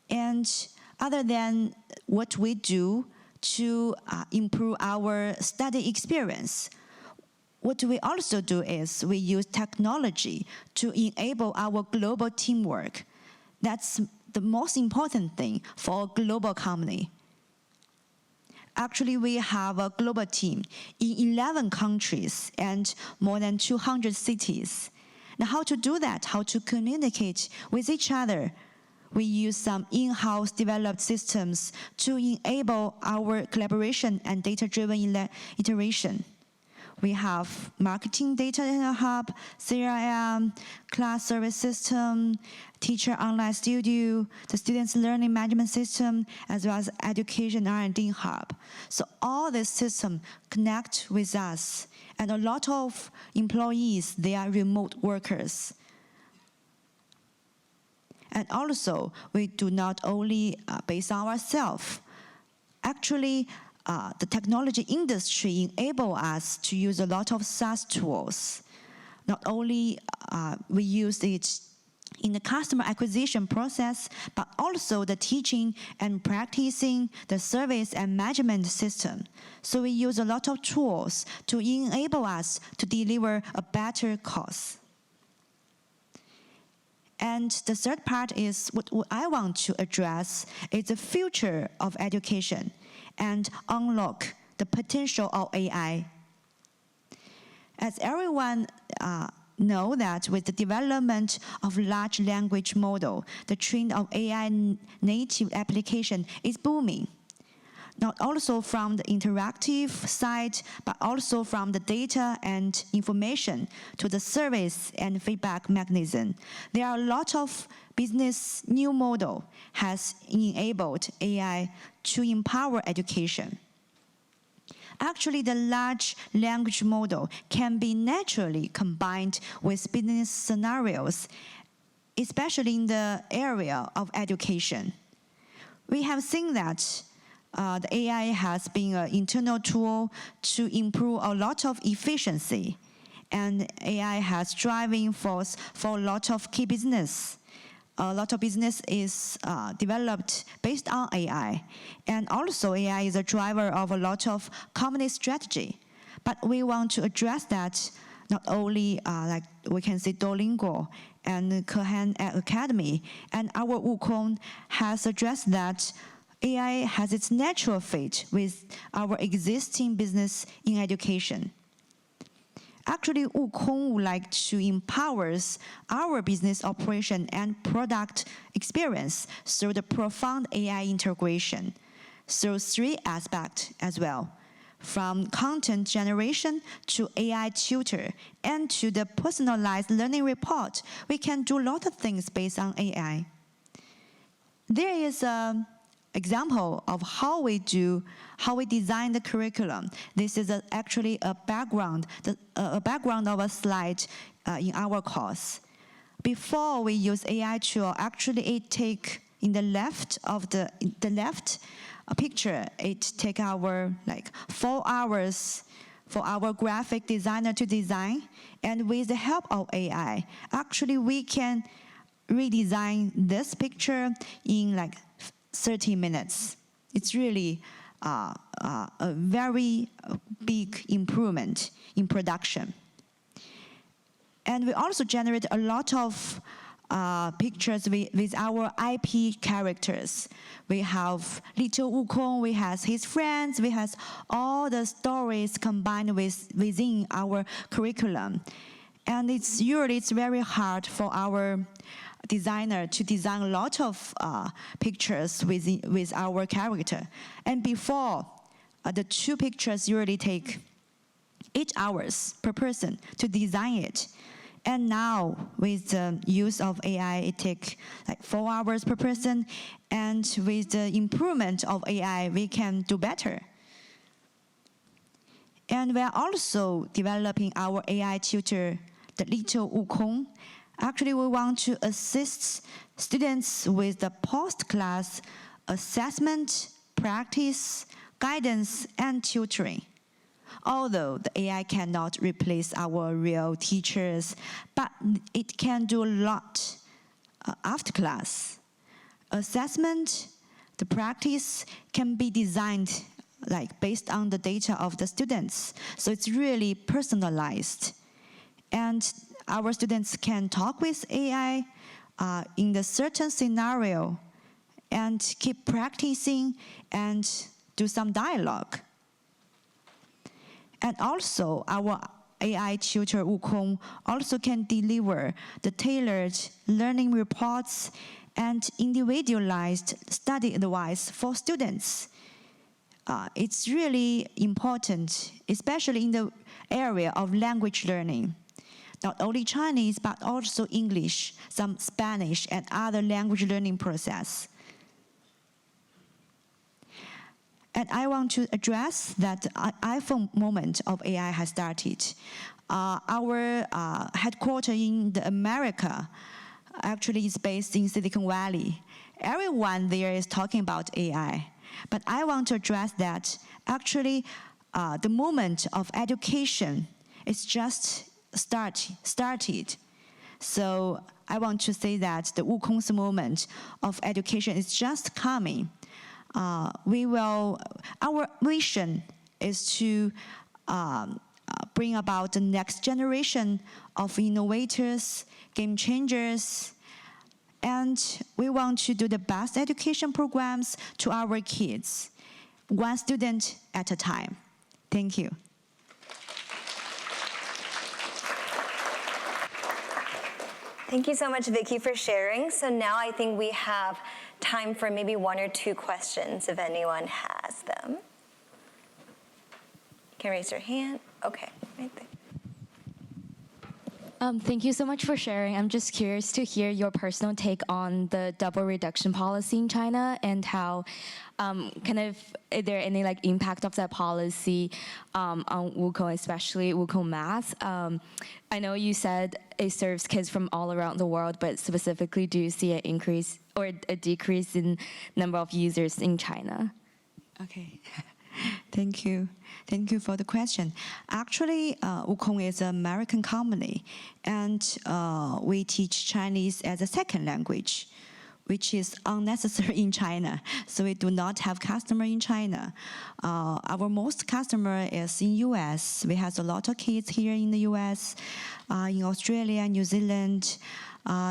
And other than what we do to improve our study experience, what we also do is we use technology to enable our global teamwork. That's the most important thing for a global company. Actually, we have a global team in 11 countries and more than 200 cities. Now, how to do that? How to communicate with each other? We use some in-house developed systems to enable our collaboration and data-driven iteration. We have marketing data hub, CRM, class service system, teacher online studio, the students learning management system, as well as education R&D hub. So all this system connect with us. And a lot of employees, they are remote workers. And also, we do not only base on ourselves. Actually, the technology industry enable us to use a lot of SaaS tools. Not only we use it in the customer acquisition process, but also the teaching and practicing, the service and management system. So we use a lot of tools to enable us to deliver a better course. And the third part is what I want to address is the future of education and unlock the potential of AI. As everyone know that with the development of large language model, the trend of AI native application is booming. not also from the interactive side, but also from the data and information to the service and feedback mechanism. There are a lot of business new model has enabled AI to empower education. Actually, the large language model can be naturally combined with business scenarios, especially in the area of education. We have seen that the AI has been an internal tool to improve a lot of efficiency, and AI has driving force for a lot of key business. A lot of business is developed based on AI. And also AI is a driver of a lot of company strategy. But we want to address that not only like we can say Duolingo and Khan Academy, and our WuKong has addressed that AI has its natural fit with our existing business in education. Actually, WuKong would like to empower our business operation and product experience through the profound AI integration, through 3 aspects as well, from content generation to AI tutor and to the personalized learning report. We can do a lot of things based on AI. There is an example of how we design the curriculum. This is actually a background of a slide in our course. Before we use AI tool, actually it take in the left of the left picture, it take our like 4 hours for our graphic designer to design, and with the help of AI, actually we can redesign this picture in like 30 minutes. It's really a very big improvement in production. And we also generate a lot of pictures with our IP characters. We have little WuKong, we have his friends, we have all the stories combined within our curriculum. And it's very hard for our designer to design a lot of pictures with our character. And before, the 2 pictures usually take 8 hours per person to design it. And now, with the use of AI, it takes like 4 hours per person. And with the improvement of AI, we can do better. And we are also developing our AI tutor, the little WuKong. Actually, we want to assist students with the post-class assessment, practice, guidance, and tutoring. Although the AI cannot replace our real teachers, but it can do a lot after class. Assessment, the practice can be designed like based on the data of the students. So it's really personalized. And our students can talk with AI in the certain scenario and keep practicing and do some dialogue. And also, our AI tutor WuKong also can deliver the tailored learning reports and individualized study advice for students. It's really important, especially in the area of language learning. Not only Chinese, but also English, some Spanish, and other language learning process. And I want to address that iPhone moment of AI has started. Our headquarters in America actually is based in Silicon Valley. Everyone there is talking about AI. But I want to address that actually the moment of education is just started. So I want to say that the WuKong's moment of education is just coming. Our vision is to bring about the next generation of innovators, game changers, and we want to do the best education programs to our kids, one student at a time. Thank you. Thank you so much, Vicky, for sharing. So now I think we have time for maybe 1 or 2 questions if anyone has them. can raise your hand. Okay, right there. Thank you so much for sharing. I'm just curious to hear your personal take on the double reduction policy in China and how is there any impact of that policy on WuKong, especially WuKong Math? I know you said it serves kids from all around the world, but specifically, do you see an increase or a decrease in number of users in China? Okay. Thank you. Thank you for the question. Actually, WuKong is an American company, and we teach Chinese as a second language, which is unnecessary in China. So we do not have customer in China. Our most customer is in US. We have a lot of kids here in the US, in Australia, New Zealand,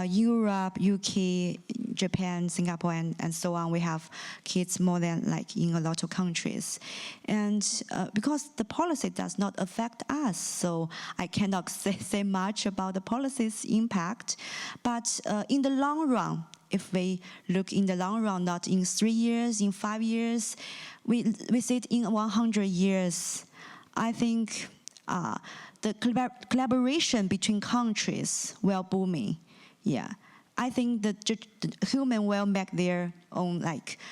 Europe, UK, Japan, Singapore, and so on. We have kids more than in a lot of countries. And because the policy does not affect us, so I cannot say much about the policy's impact. But in the long run, if we look in the long run, not in 3 years, in 5 years, we see it in 100 years, I think the collaboration between countries will booming. Yeah, I think the human will make their own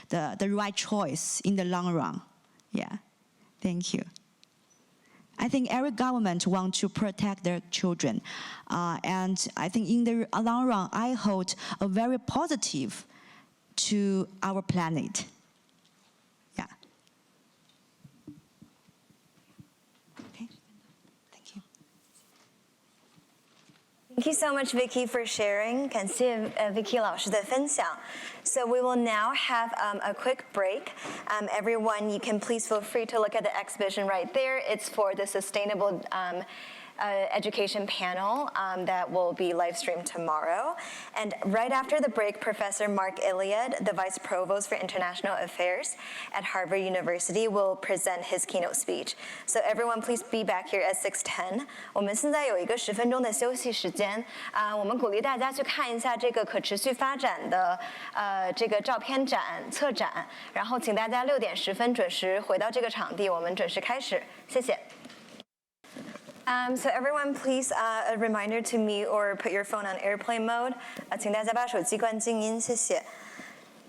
the right choice in the long run. Yeah, thank you. I think every government wants to protect their children, and I think in the long run, I hold a very positive to our planet. Yeah. Okay. Thank you. Thank you so much, Vicky, for sharing. 感谢Vicky 老师的分享。So we will now have a quick break. Everyone, you can please feel free to look at the exhibition right there. It's for the sustainable education panel that will be live streamed tomorrow. And right after the break, Professor Mark Elliott, the Vice Provost for International Affairs at Harvard University, will present his keynote speech. So everyone, please be back here at 6:10. 我们现在有一个10分钟的休息时间我们鼓励大家去看一下这个可持续发展的这个照片展、策展，然后请大家6点10分准时回到这个场地，我们准时开始，谢谢。So everyone, please a reminder to mute or put your phone on airplane mode. 请大家把手机关静音，谢谢。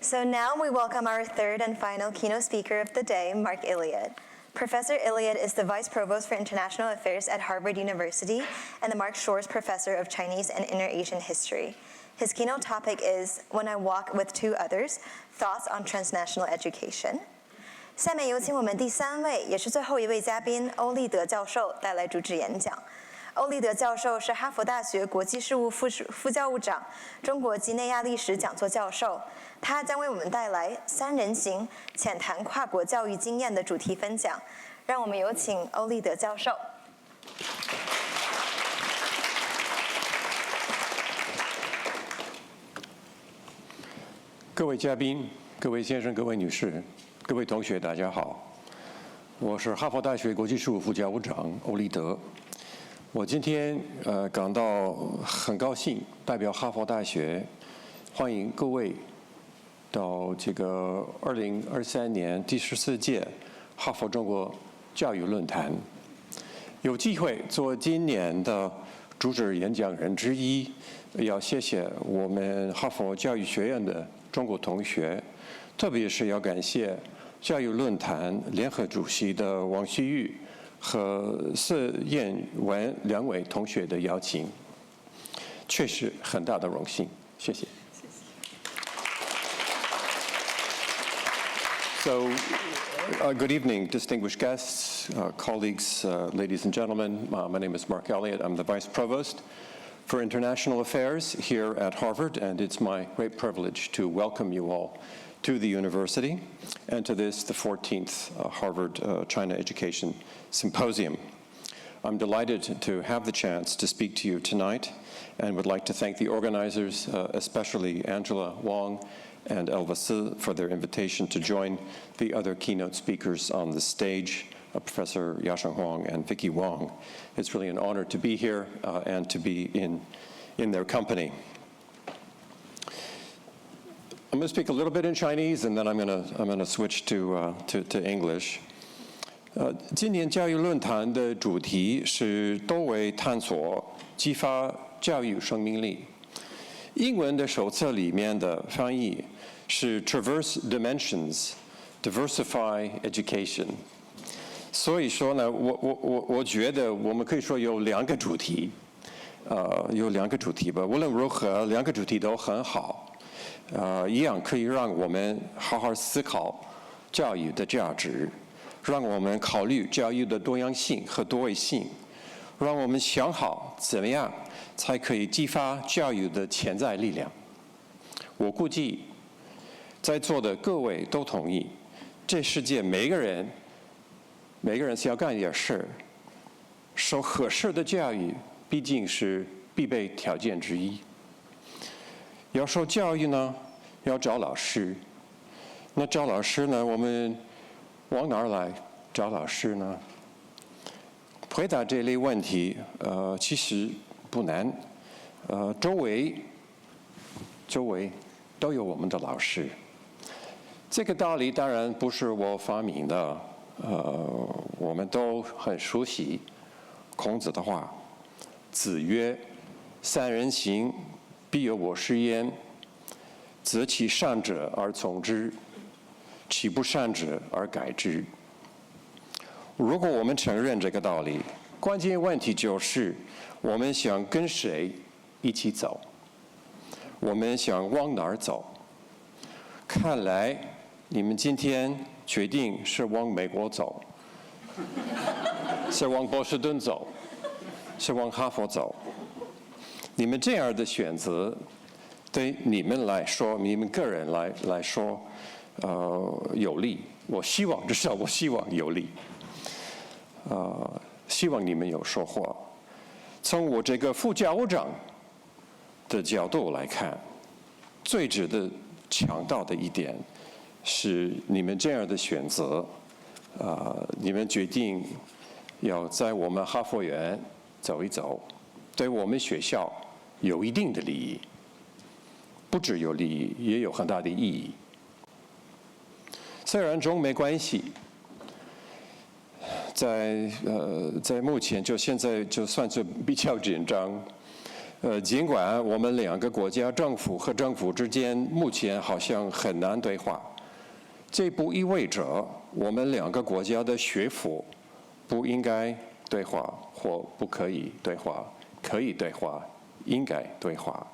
So now we welcome our third and final keynote speaker of the day, Mark Elliott. Professor Elliott is the Vice Provost for International Affairs at Harvard University and the Mark Shores Professor of Chinese and Inter-Asian History. His keynote topic is When I Walk with Two Others, Thoughts on Transnational Education. 下面有请我们第3位，也是最后一位嘉宾欧立德教授带来主旨演讲。欧立德教授是哈佛大学国际事务副教务长、中国及内亚历史讲座教授，他将为我们带来3人行浅谈跨国教育经验的主题分享。让我们有请欧立德教授。各位嘉宾、各位先生、各位女士、各位同学，大家好，我是哈佛大学国际事务副教务长欧立德。我今天感到很高兴，代表哈佛大学欢迎各位到这个2023年第14届哈佛中国教育论坛。有机会做今年的主旨演讲人之一，要谢谢我们哈佛教育学院的中国同学，特别是要感谢教育论坛联合主席的王希玉和司燕文2位同学的邀请，确实很大的荣幸，谢谢。So, good evening, distinguished guests, colleagues, ladies and gentlemen. My name is Mark Elliott. I'm the Vice Provost for International Affairs here at Harvard, and it's my great privilege to welcome you all to the university and to this, the 14th Harvard China Education Symposium. I'm delighted to have the chance to speak to you tonight and would like to thank the organizers, especially Angela Wang and Elva Si, for their invitation to join the other keynote speakers on the stage, Professor Yasheng Huang and Vicky Wang. It's really an honor to be here and to be in their company. I'm going to speak a little bit in Chinese, and then I'm going to switch to English. 今年教育论坛的主题是多维探索，激发教育生命力。英文的手册里面的翻译是 Traverse Dimensions, Diversify Education。所以说呢，我觉得我们可以说有2个主题，有2个主题吧。无论如何，2个主题都很好，一样可以让我们好好思考教育的价值。让我们考虑教育的多样性和多位性，让我们想好怎么样才可以激发教育的潜在力量。我估计在座的各位都同意，这世界每个人是要干一点事儿，受合适的教育毕竟是必备条件之一。要受教育呢，要找老师。那找老师呢，我们往哪儿来找老师呢？回答这类问题，其实不难。周围都有我们的老师。这个道理当然不是我发明的，我们都很熟悉孔子的话：“子曰，三人行，必有我师焉。择其善者而从之。”其不善者而改之。如果我们承认这个道理，关键问题就是我们想跟谁一起走，我们想往哪儿走。看来你们今天决定是往美国走，是往波士顿走，是往哈佛走。你们这样的选择，对你们来说，你们个人来说，有利。至少我希望有利。希望你们有收获。从我这个副教务长的角度来看，最值得强调的一点是，你们这样的选择，你们决定要在我们哈佛园走一走，对我们学校有一定的利益，不只有利益，也有很大的意义。虽然中美关系在目前现在就算是比较紧张，尽管我们2个国家政府和政府之间目前好像很难对话，这不意味着我们2个国家的学府不应该对话或不可以对话，可以对话，应该对话。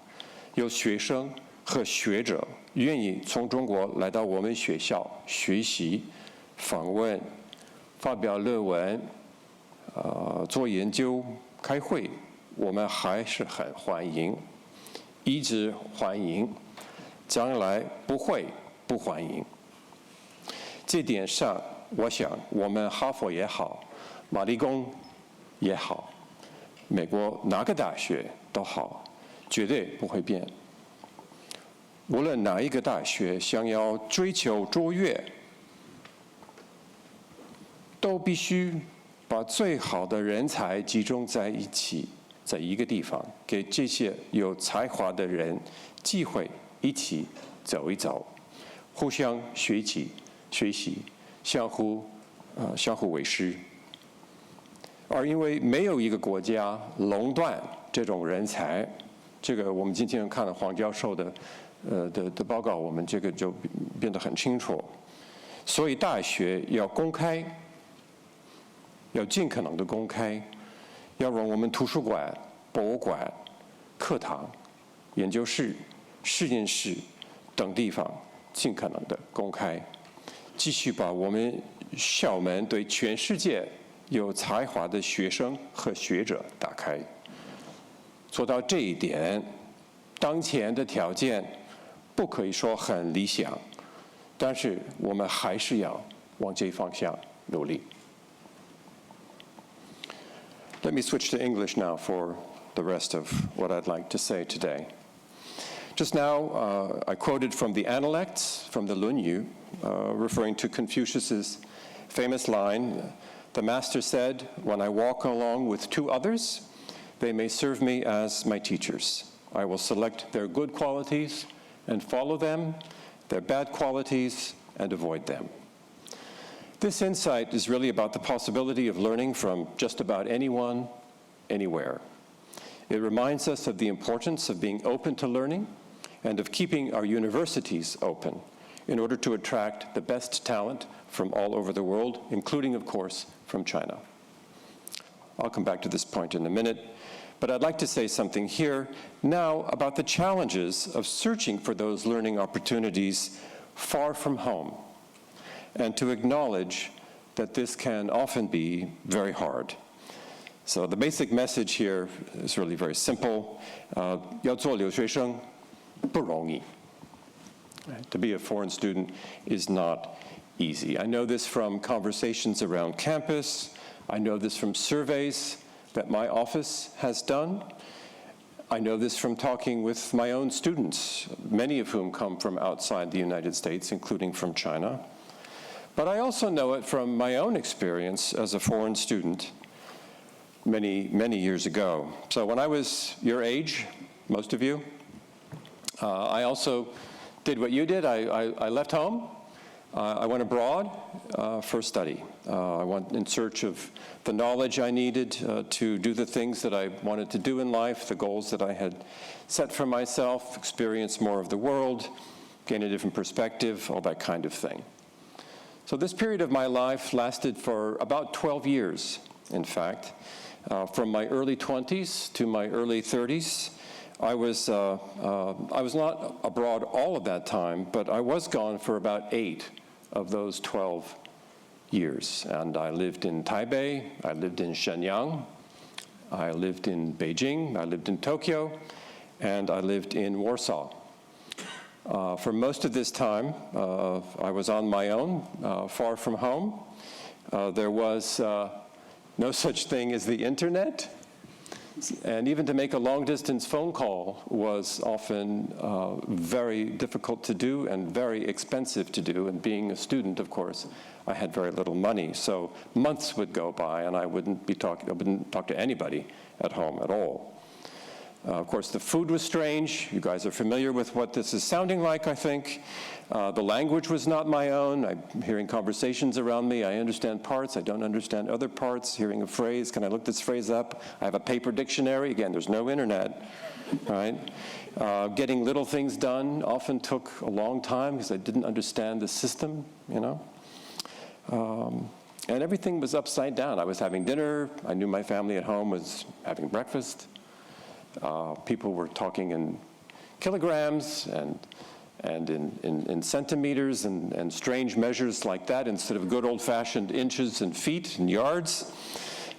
有学生和学者愿意从中国来到我们学校学习、访问、发表论文、做研究、开会，我们还是很欢迎，一直欢迎，将来不会不欢迎。这点上，我想我们哈佛也好，马理工也好，美国哪个大学都好，绝对不会变。无论哪一个大学想要追求卓越，都必须把最好的人才集中在一起，在一个地方，给这些有才华的人机会一起走一走，互相学习，相互为师。而因为没有一个国家垄断这种人才，这个我们今天看了黄教授的报告，我们这个就变得很清楚。所以大学要公开，要尽可能的公开，要让我们图书馆、博物馆、课堂、研究室、实验室等地方尽可能的公开，继续把我们校门对全世界有才华的学生和学者打开。做到这一点，当前的条件不可以说很理想，但是我们还是要往这方向努力。Let me switch to English now for the rest of what I'd like to say today. Just now, I quoted from the Analects, from the Lunyu, referring to Confucius's famous line, "The master said, when I walk along with 2 others, they may serve me as my teachers. I will select their good qualities and follow them, their bad qualities and avoid them." This insight is really about the possibility of learning from just about anyone, anywhere. It reminds us of the importance of being open to learning and of keeping our universities open in order to attract the best talent from all over the world, including, of course, from China. I'll come back to this point in a minute, but I'd like to say something here now about the challenges of searching for those learning opportunities far from home, and to acknowledge that this can often be very hard. So the basic message here is really very simple. 要做留学生不容易. To be a foreign student is not easy. I know this from conversations around campus. I know this from surveys that my office has done. I know this from talking with my own students, many of whom come from outside the United States, including from China. But I also know it from my own experience as a foreign student many, many years ago. So when I was your age, most of you, I also did what you did. I left home. I went abroad for study. I went in search of the knowledge I needed to do the things that I wanted to do in life, the goals that I had set for myself, experience more of the world, gain a different perspective, all that kind of thing. So this period of my life lasted for about 12 years, in fact. From my early 20s to my early 30s. I was not abroad all of that time, but I was gone for about 8 of those 12 years. And I lived in Taipei, I lived in Shenyang, I lived in Beijing, I lived in Tokyo, and I lived in Warsaw. For most of this time, I was on my own, far from home. There was no such thing as the internet. And even to make a long-distance phone call was often very difficult to do and very expensive to do. And being a student, of course, I had very little money. So months would go by, and I wouldn't talk to anybody at home at all. Of course, the food was strange. You guys are familiar with what this is sounding like, I think. The language was not my own. I'm hearing conversations around me. I understand parts. I don't understand other parts. Hearing a phrase, can I look this phrase up? I have a paper dictionary. Again, there's no internet, right? Getting little things done often took a long time because I didn't understand the system, you know? And everything was upside down. I was having dinner. I knew my family at home was having breakfast. People were talking in kilograms and in centimeters and strange measures like that instead of good old-fashioned inches and feet and yards.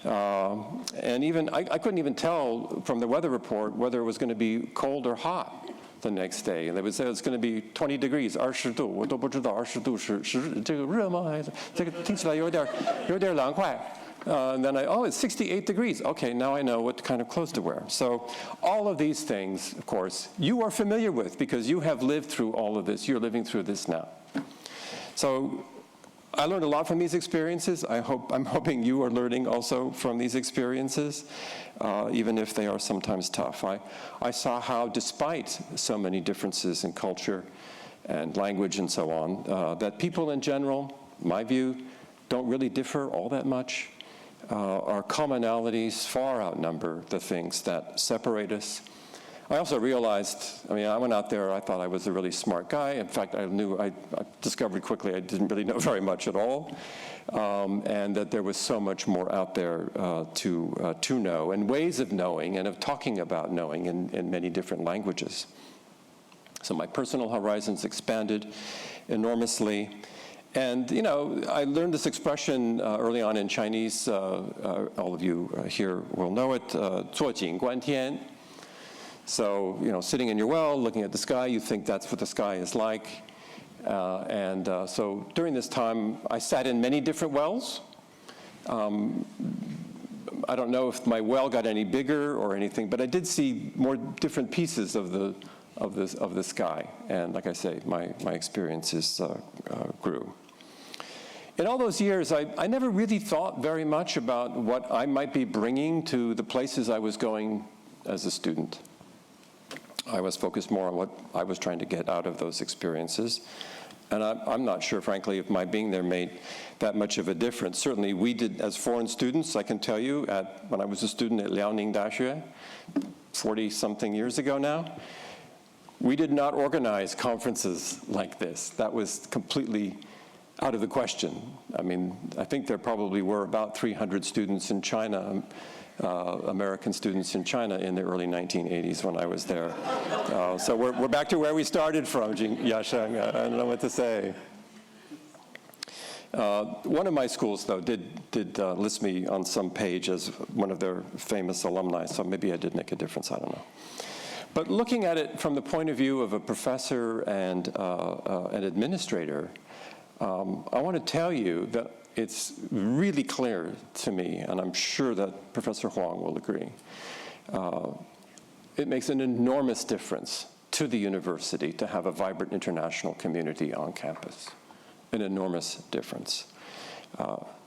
And even I couldn't even tell from the weather report whether it was going to be cold or hot the next day. And they would say it's going to be 20 degrees, 20度，我都不知道20度是这个热吗？还是这个听起来有点凉快。And then it's 68 degrees. Okay, now I know what kind of clothes to wear. So all of these things, of course, you are familiar with because you have lived through all of this. You're living through this now. So I learned a lot from these experiences. I'm hoping you are learning also from these experiences, even if they are sometimes tough. I saw how, despite so many differences in culture and language and so on, that people in general, my view, don't really differ all that much. Our commonalities far outnumber the things that separate us. I also realized, I went out there, I thought I was a really smart guy. In fact, I discovered quickly I didn't really know very much at all, and that there was so much more out there to know, and ways of knowing and of talking about knowing in many different languages. So my personal horizons expanded enormously. And, I learned this expression early on in Chinese. All of you here will know it, 坐井观天. So, sitting in your well, looking at the sky, you think that's what the sky is like. So during this time, I sat in many different wells. I don't know if my well got any bigger or anything, but I did see more different pieces of the sky. And like I say, my experiences grew. In all those years, I never really thought very much about what I might be bringing to the places I was going as a student. I was focused more on what I was trying to get out of those experiences. And I'm not sure, frankly, if my being there made that much of a difference. Certainly, we did, as foreign students, I can tell you, when I was a student at Liaoning Daxue, 40-something years ago now, we did not organize conferences like this. That was completely out of the question. I mean, I think there probably were about 300 students in China, American students in China in the early 1980s when I was there. So we're back to where we started from, Yasheng. I don't know what to say. One of my schools, though, did list me on some page as one of their famous alumni, so maybe I did make a difference, I don't know. But looking at it from the point of view of a professor and an administrator, I want to tell you that it's really clear to me, and I'm sure that Professor Huang will agree, it makes an enormous difference to the university to have a vibrant international community on campus. An enormous difference,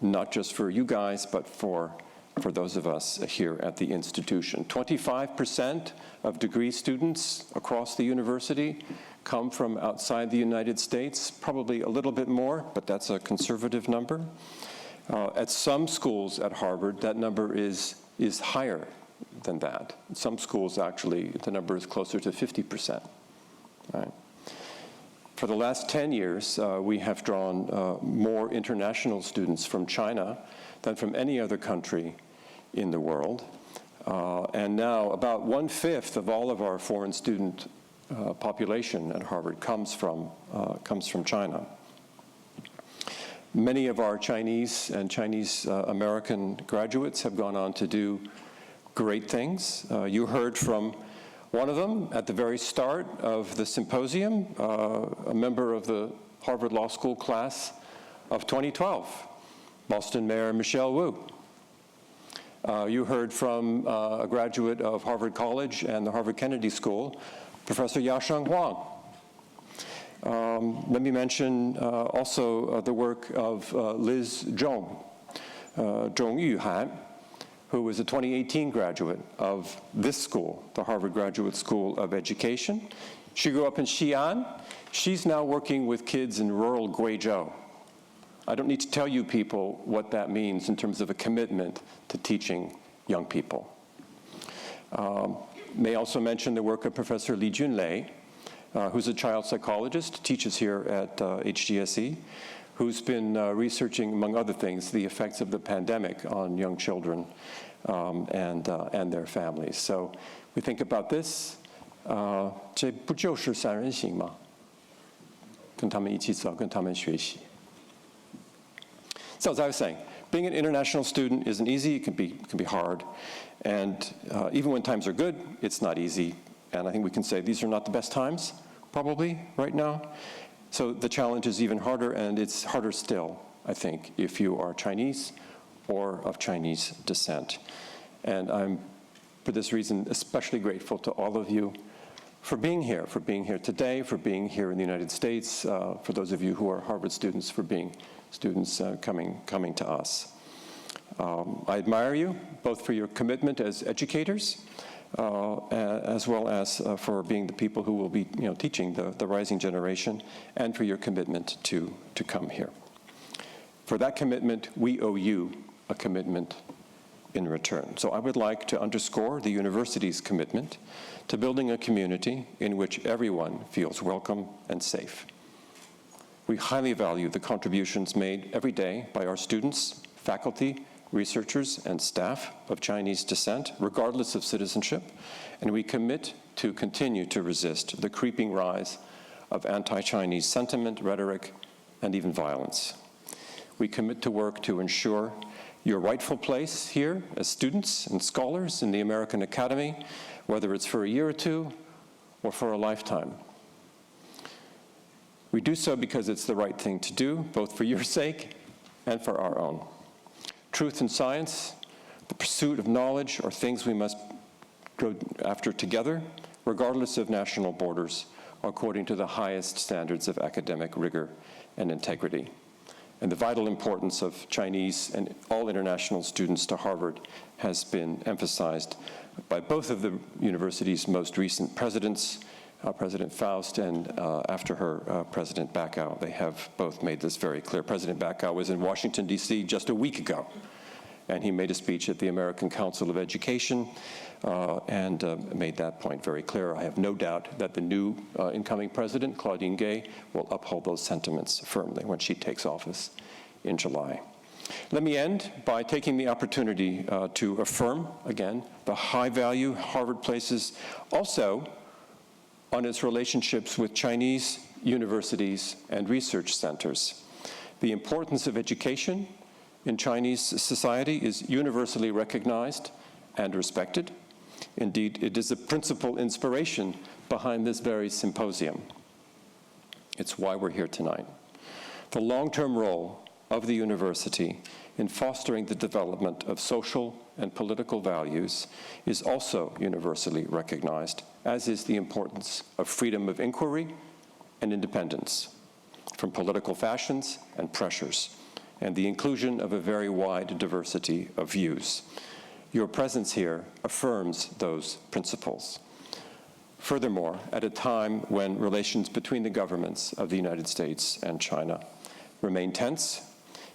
not just for you guys, but for those of us here at the institution. 25% of degree students across the university come from outside the United States, probably a little bit more, but that's a conservative number. At some schools at Harvard, that number is higher than that. Some schools, actually, the number is closer to 50%. Right? For the last 10 years, we have drawn more international students from China than from any other country in the world. And now about 1/5 of all of our foreign student population at Harvard comes from China. Many of our Chinese and Chinese American graduates have gone on to do great things. You heard from one of them at the very start of the symposium, a member of the Harvard Law School class of 2012, Boston Mayor Michelle Wu. You heard from a graduate of Harvard College and the Harvard Kennedy School, Professor Yasheng Huang. Let me mention also the work of Liz Zhong Yuhan, who was a 2018 graduate of this school, the Harvard Graduate School of Education. She grew up in Xi'an. She's now working with kids in rural Guizhou. I don't need to tell you people what that means in terms of a commitment to teaching young people. May also mention the work of Professor Li Junlei, who's a child psychologist, teaches here at HGSE, who's been researching, among other things, the effects of the pandemic on young children and their families. So we think about this, 这不就是三人行吗？跟他们一起走，跟他们学习。So as I was saying, being an international student isn't easy. It can be hard, and even when times are good, it's not easy. And I think we can say these are not the best times, probably right now. So the challenge is even harder, and it's harder still, I think, if you are Chinese or of Chinese descent. And I'm, for this reason, especially grateful to all of you for being here today, for being here in the United States, for those of you who are Harvard students, for being students coming to us. I admire you, both for your commitment as educators, as well as for being the people who will be teaching the rising generation, and for your commitment to come here. For that commitment, we owe you a commitment in return. So I would like to underscore the university's commitment to building a community in which everyone feels welcome and safe. We highly value the contributions made every day by our students, faculty, researchers, and staff of Chinese descent, regardless of citizenship, and we commit to continue to resist the creeping rise of anti-Chinese sentiment, rhetoric, and even violence. We commit to work to ensure your rightful place here as students and scholars in the American Academy, whether it's for a year or two or for a lifetime. We do so because it's the right thing to do, both for your sake and for our own. Truth and science, the pursuit of knowledge, are things we must go after together, regardless of national borders, according to the highest standards of academic rigor and integrity. And the vital importance of Chinese and all international students to Harvard has been emphasized by both of the university's most recent presidents, President Faust and after her, President Bacow. They have both made this very clear. President Bacow was in Washington, D.C. just a week ago, and he made a speech at the American Council of Education and made that point very clear. I have no doubt that the new incoming president, Claudine Gay, will uphold those sentiments firmly when she takes office in July. Let me end by taking the opportunity to affirm, again, the high value Harvard places also on its relationships with Chinese universities and research centers. The importance of education in Chinese society is universally recognized and respected. Indeed, it is a principal inspiration behind this very symposium. It's why we're here tonight. The long-term role of the university in fostering the development of social and political values is also universally recognized, as is the importance of freedom of inquiry and independence from political fashions and pressures, and the inclusion of a very wide diversity of views. Your presence here affirms those principles. Furthermore, at a time when relations between the governments of the United States and China remain tense,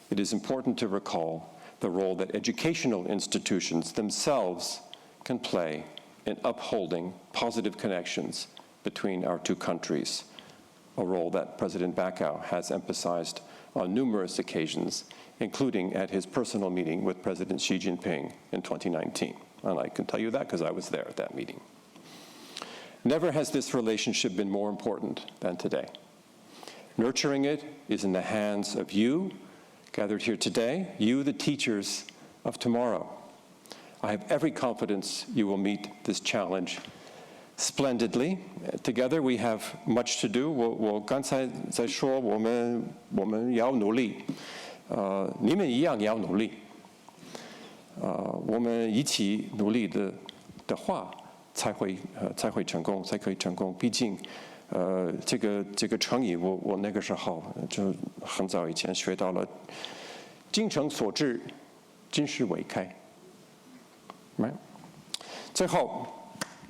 it is important to recall the role that educational institutions themselves can play in upholding positive connections between our two countries, a role that President Bacow has emphasized on numerous occasions, including at his personal meeting with President Xi Jinping in 2019. And I can tell you that because I was there at that meeting. Never has this relationship been more important than today. Nurturing it is in the hands of you, gathered here today, you, the teachers of tomorrow. I have every confidence you will meet this challenge splendidly. Together we have much to do. 我刚才在说我们要努力，你们一样要努力。我们一起努力的话，才会成功，才可以成功。毕竟，这个成语我那个时候就很早以前学到了，精诚所至，金石为开。最后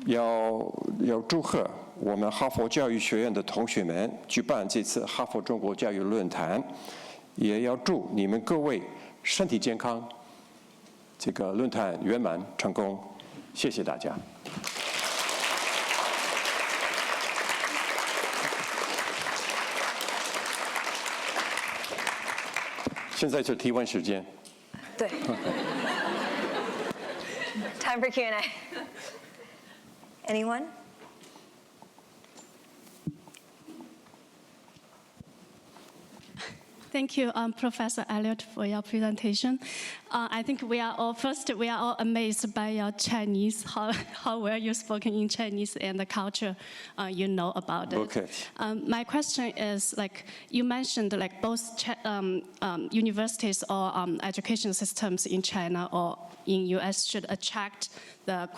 要祝贺我们哈佛教育学院的同学们举办这次哈佛中国教育论坛，也要祝你们各位身体健康，这个论坛圆满成功。谢谢大家。现在是提问时间。对。Time for Q&A. Anyone? Thank you, Professor Elliott, for your presentation. I think we are all amazed by your Chinese, how well you spoken in Chinese and the culture you know about it. Okay. My question is, like you mentioned, like both universities or education systems in China or in US should attract the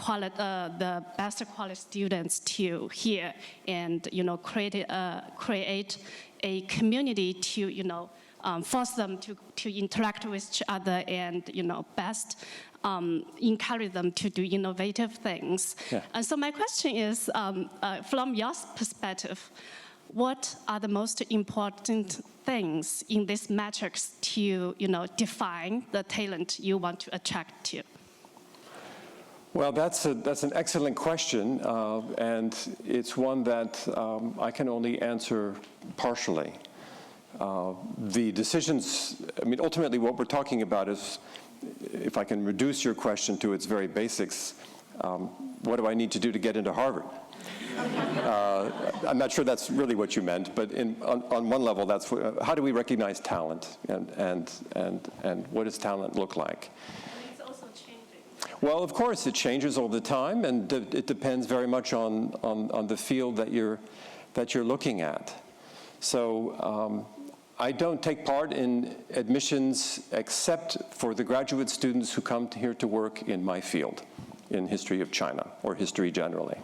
best quality students to here and create a community to force them to interact with each other and best encourage them to do innovative things. Yeah. And so my question is, from your perspective, what are the most important things in these metrics to define the talent you want to attract to? Well, that's an excellent question, and it's one that I can only answer partially. The decisions, ultimately what we're talking about is, if I can reduce your question to its very basics, what do I need to do to get into Harvard? I'm not sure that's really what you meant, but on one level, that's how do we recognize talent, and what does talent look like? It's also changing. Well, of course, it changes all the time, and it depends very much on the field that you're looking at. So I don't take part in admissions except for the graduate students who come here to work in my field, in history of China or history generally.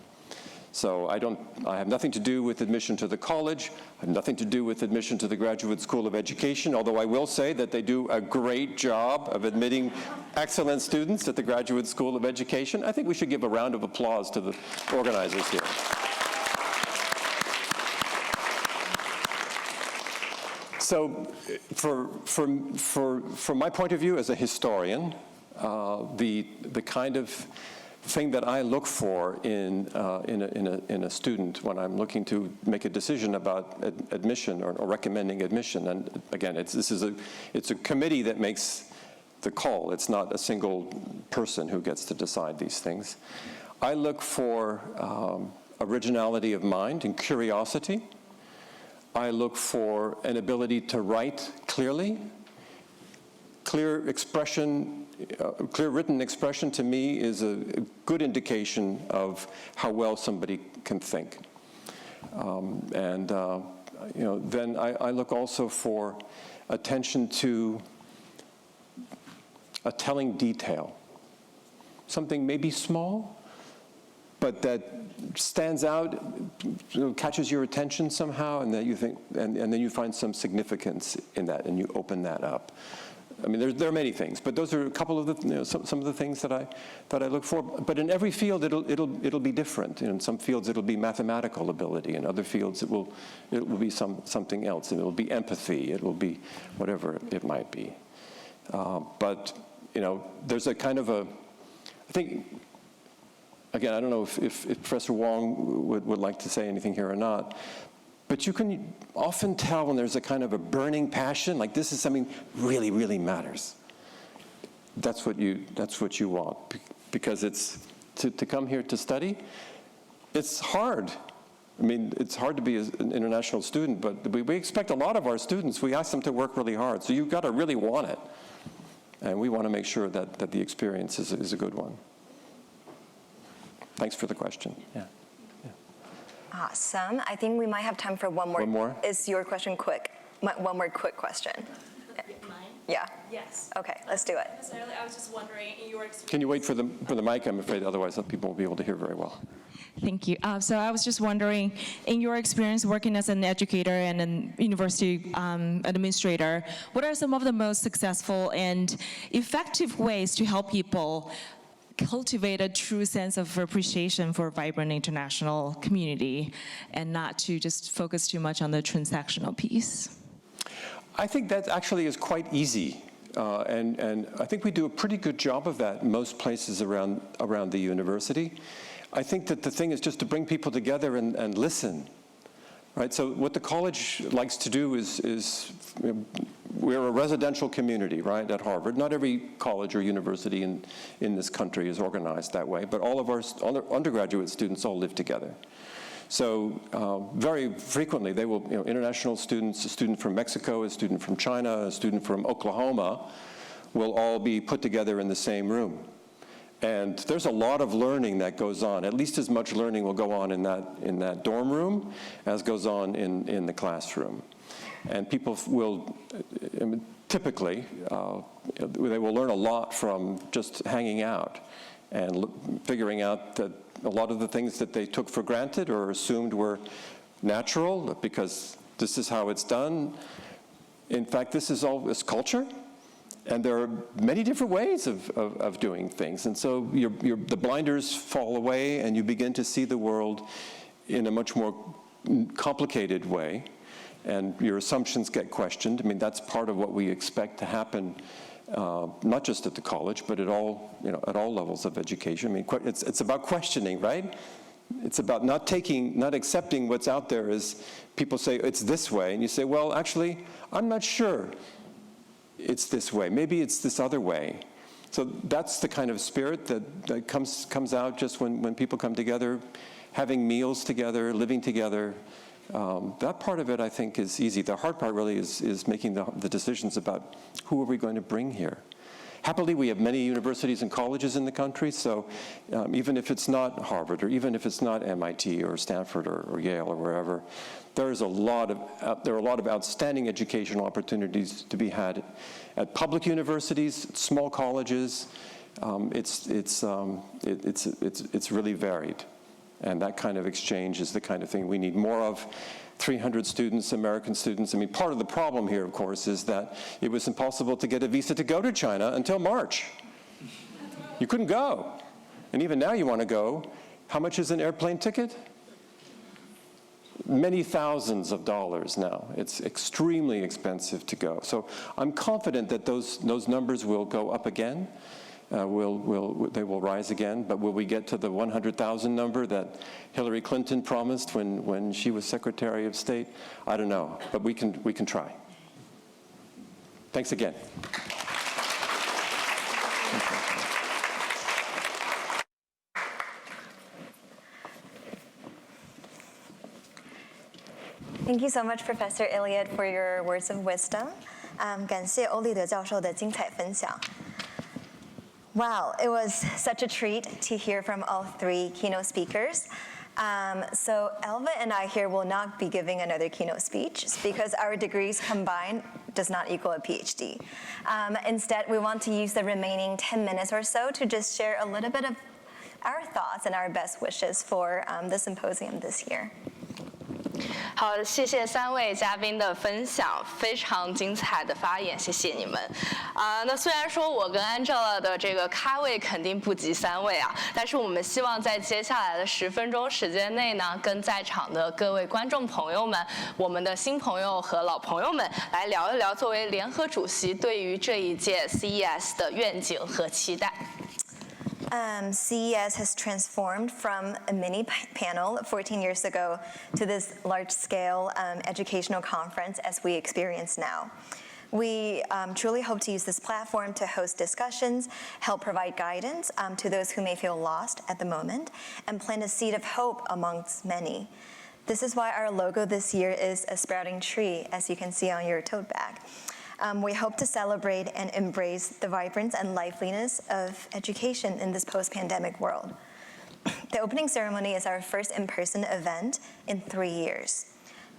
So I have nothing to do with admission to the college. I have nothing to do with admission to the Graduate School of Education, although I will say that they do a great job of admitting excellent students at the Graduate School of Education. I think we should give a round of applause to the organizers here. So from my point of view as a historian, the kind of thing that I look for in a student when I'm looking to make a decision about admission or recommending admission, and again, it's a committee that makes the call. It's not a single person who gets to decide these things. I look for originality of mind and curiosity. I look for an ability to write clearly. Clear expression, clear written expression to me is a good indication of how well somebody can think. Then I look also for attention to a telling detail. Something maybe small, but that stands out, catches your attention somehow, and that you think, and then you find some significance in that, and you open that up. I mean, there are many things, but those are a couple of the, some of the things that I look for. But in every field, it'll be different. In some fields, it'll be mathematical ability. In other fields, it will be something else. And it will be empathy. It will be whatever it might be. But there's a kind of a, I think. Again, I don't know if Professor Huang would like to say anything here or not. But you can often tell when there's a kind of a burning passion, like this is something really, really matters. That's what you want, because it's to come here to study. It's hard. I mean, it's hard to be an international student, but we expect a lot of our students. We ask them to work really hard, so you've got to really want it, and we want to make sure that the experience is a good one. Thanks for the question. Yeah. Awesome. I think we might have time for one more. One more? Is your question quick? One more quick question. Mine? Yeah. Yes. Okay, let's do it. Necessarily, I was just wondering, in your experience. Can you wait for the mic? I'm afraid otherwise people won't be able to hear very well. Thank you. So I was just wondering, in your experience working as an educator and a university administrator, what are some of the most successful and effective ways to help people cultivate a true sense of appreciation for a vibrant international community and not to just focus too much on the transactional piece? I think that actually is quite easy. And I think we do a pretty good job of that in most places around the university. I think that the thing is just to bring people together and listen. Right, so what the college likes to do is we're a residential community, right, at Harvard. Not every college or university in this country is organized that way, but all of our undergraduate students all live together. So very frequently they will, international students, a student from Mexico, a student from China, a student from Oklahoma, will all be put together in the same room. And there's a lot of learning that goes on. At least as much learning will go on in that dorm room as goes on in the classroom. And people will, typically, they will learn a lot from just hanging out and figuring out that a lot of the things that they took for granted or assumed were natural because this is how it's done. In fact, this is culture. And there are many different ways of doing things. And so the blinders fall away and you begin to see the world in a much more complicated way. And your assumptions get questioned. I mean, that's part of what we expect to happen, not just at the college, but at all levels of education. I mean, it's about questioning, right? It's about not accepting what's out there as people say, it's this way. And you say, well, actually, I'm not sure it's this way. Maybe it's this other way. So that's the kind of spirit that comes out just when people come together, having meals together, living together. That part of it, I think, is easy. The hard part really is making the decisions about who are we going to bring here. Happily, we have many universities and colleges in the country, so even if it's not Harvard, or even if it's not MIT or Stanford or Yale or wherever, there are a lot of outstanding educational opportunities to be had at public universities, small colleges. It's really varied, and that kind of exchange is the kind of thing we need more of. 300 students, American students. I mean, part of the problem here, of course, is that it was impossible to get a visa to go to China until March. You couldn't go. And even now you want to go. How much is an airplane ticket? many thousands of dollars now. It's extremely expensive to go. So I'm confident that those numbers will go up again. They will rise again, but will we get to the 100,000 number that Hillary Clinton promised when she was Secretary of State? I don't know, but we can try. Thanks again. Thank you so much, Professor Elliott, for your words of wisdom. 感谢欧立德教授的精彩分享。Wow, it was such a treat to hear from all three keynote speakers. So Elva and I here will not be giving another keynote speech because our degrees combined does not equal a PhD. Instead, we want to use the remaining 10 minutes or so to just share a little bit of our thoughts and our best wishes for the symposium this year. 好，谢谢3位嘉宾的分享，非常精彩的发言，谢谢你们。那虽然说我跟 Angela 的这个咖位肯定不及3位啊，但是我们希望在接下来的10分钟时间内呢，跟在场的各位观众朋友们、我们的新朋友和老朋友们来聊一聊作为联合主席对于这一届 CES 的愿景和期待。CES has transformed from a mini panel 14 years ago to this large-scale educational conference as we experience now. We truly hope to use this platform to host discussions, help provide guidance to those who may feel lost at the moment, and plant a seed of hope amongst many. This is why our logo this year is a sprouting tree, as you can see on your tote bag. We hope to celebrate and embrace the vibrance and liveliness of education in this post-pandemic world. The opening ceremony is our first in-person event in 3 years.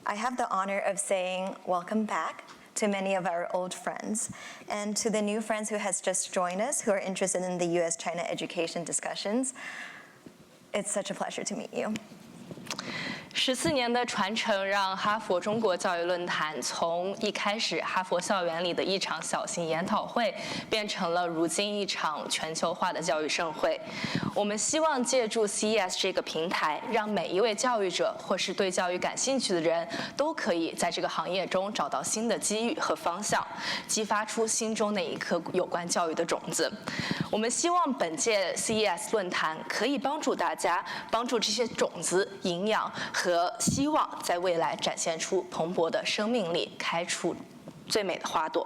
I have the honor of saying welcome back to many of our old friends, and to the new friends who has just joined us who are interested in the US-China education discussions. It's such a pleasure to meet you. 14年的传承，让哈佛中国教育论坛从一开始哈佛校园里的一场小型研讨会，变成了如今一场全球化的教育盛会。我们希望借助 CES 这个平台，让每一位教育者或是对教育感兴趣的人，都可以在这个行业中找到新的机遇和方向，激发出心中那一颗有关教育的种子。我们希望本届 CES 论坛可以帮助大家，帮助这些种子、营养和希望在未来展现出蓬勃的生命力，开出最美的花朵。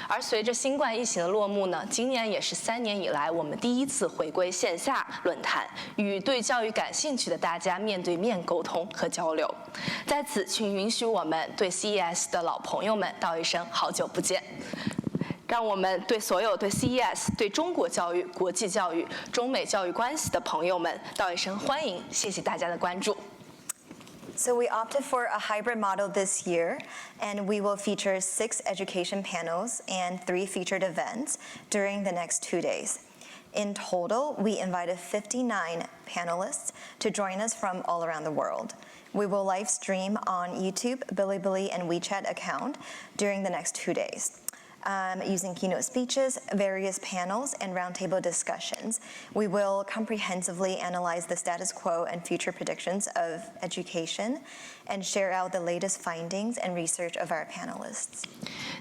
而随着新冠疫情的落幕呢，今年也是3年以来我们第一次回归线下论坛，与对教育感兴趣的大家面对面沟通和交流。在此，请允许我们对 CES 的老朋友们道一声好久不见。让我们对所有对 CES、对中国教育、国际教育、中美教育关系的朋友们道一声欢迎，谢谢大家的关注。So we opted for a hybrid model this year, and we will feature 6 education panels and 3 featured events during the next 2 days. In total, we invited 59 panelists to join us from all around the world. We will live stream on YouTube, Bilibili, and WeChat account during the next 2 days. Using keynote speeches, various panels, and roundtable discussions, we will comprehensively analyze the status quo and future predictions of education and share out the latest findings and research of our panelists.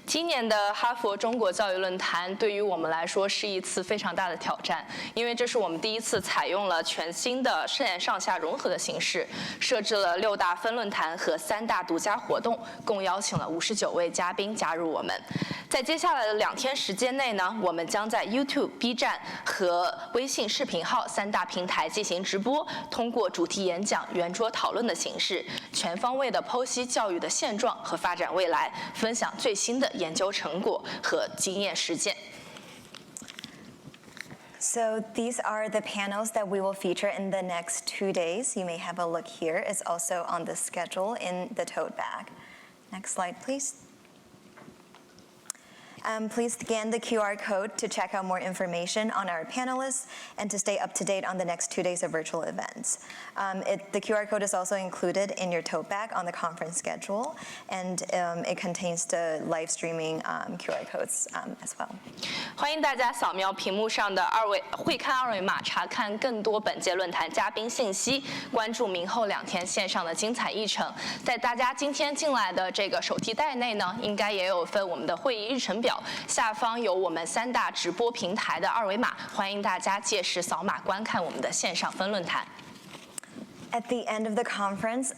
今年的哈佛中国教育论坛对于我们来说是一次非常大的挑战，因为这是我们第一次采用了全新的线上下融合的形式，设置了6大分论坛和3大独家活动，共邀请了59位嘉宾加入我们。在接下来的2天时间内呢，我们将在 YouTube、B 站和微信视频号3大平台进行直播，通过主题演讲、圆桌讨论的形式，全方位的剖析教育的现状和发展未来，分享最新的研究成果和经验实践。So these are the panels that we will feature in the next 2 days. You may have a look here. It's also on the schedule in the tote bag. Next slide, please. Please scan the QR code to check out more information on our panelists and to stay up to date on the next 2 days of virtual events. The QR code is also included in your tote bag on the conference schedule, and it contains the live streaming QR codes as well. 欢迎大家扫描屏幕上的会看二维码，查看更多本届论坛嘉宾信息，关注明后2天线上的精彩议程。在大家今天进来的这个手提袋内呢，应该也有份我们的会议日程表，下方有我们3大直播平台的二维码，欢迎大家届时扫码观看我们的线上分论坛。At the end of the conference,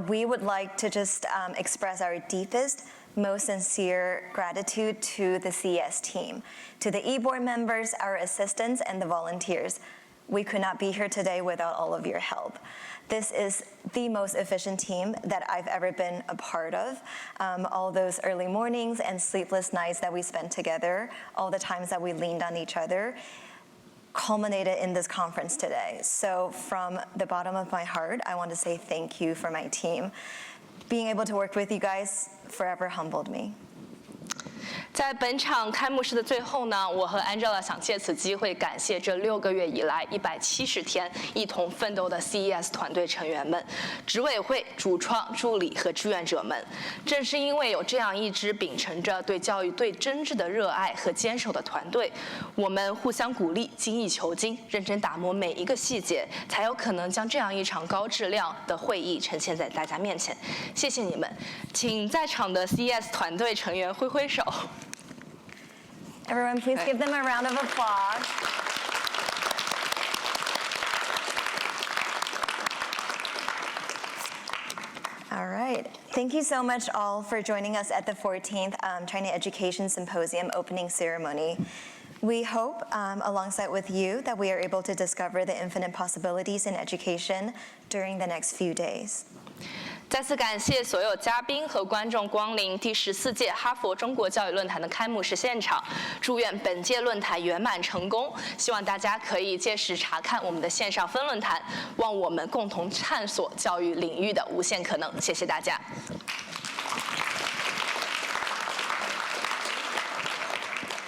we would like to just express our deepest, most sincere gratitude to the CES team, to the e-board members, our assistants, and the volunteers. We could not be here today without all of your help. This is the most efficient team that I've ever been a part of. All those early mornings and sleepless nights that we spent together, all the times that we leaned on each other, culminated in this conference today. So from the bottom of my heart, I want to say thank you for my team. Being able to work with you guys forever humbled me. 在本场开幕式的最后呢，我和 Angela 想借此机会感谢这6个月以来170天一同奋斗的 CES 团队成员们、执委会、主创、助理和志愿者们。正是因为有这样一支秉承着对教育最真挚的热爱和坚守的团队，我们互相鼓励、精益求精、认真打磨每一个细节，才有可能将这样一场高质量的会议呈现在大家面前。谢谢你们，请在场的 CES 团队成员挥挥手。Everyone, please give them a round of applause. All right. Thank you so much all for joining us at the 14th China Education Symposium opening ceremony. We hope, alongside with you, that we are able to discover the infinite possibilities in education during the next few days. 再次感谢所有嘉宾和观众光临第14届哈佛中国教育论坛的开幕式现场，祝愿本届论坛圆满成功。希望大家可以届时查看我们的线上分论坛，望我们共同探索教育领域的无限可能。谢谢大家。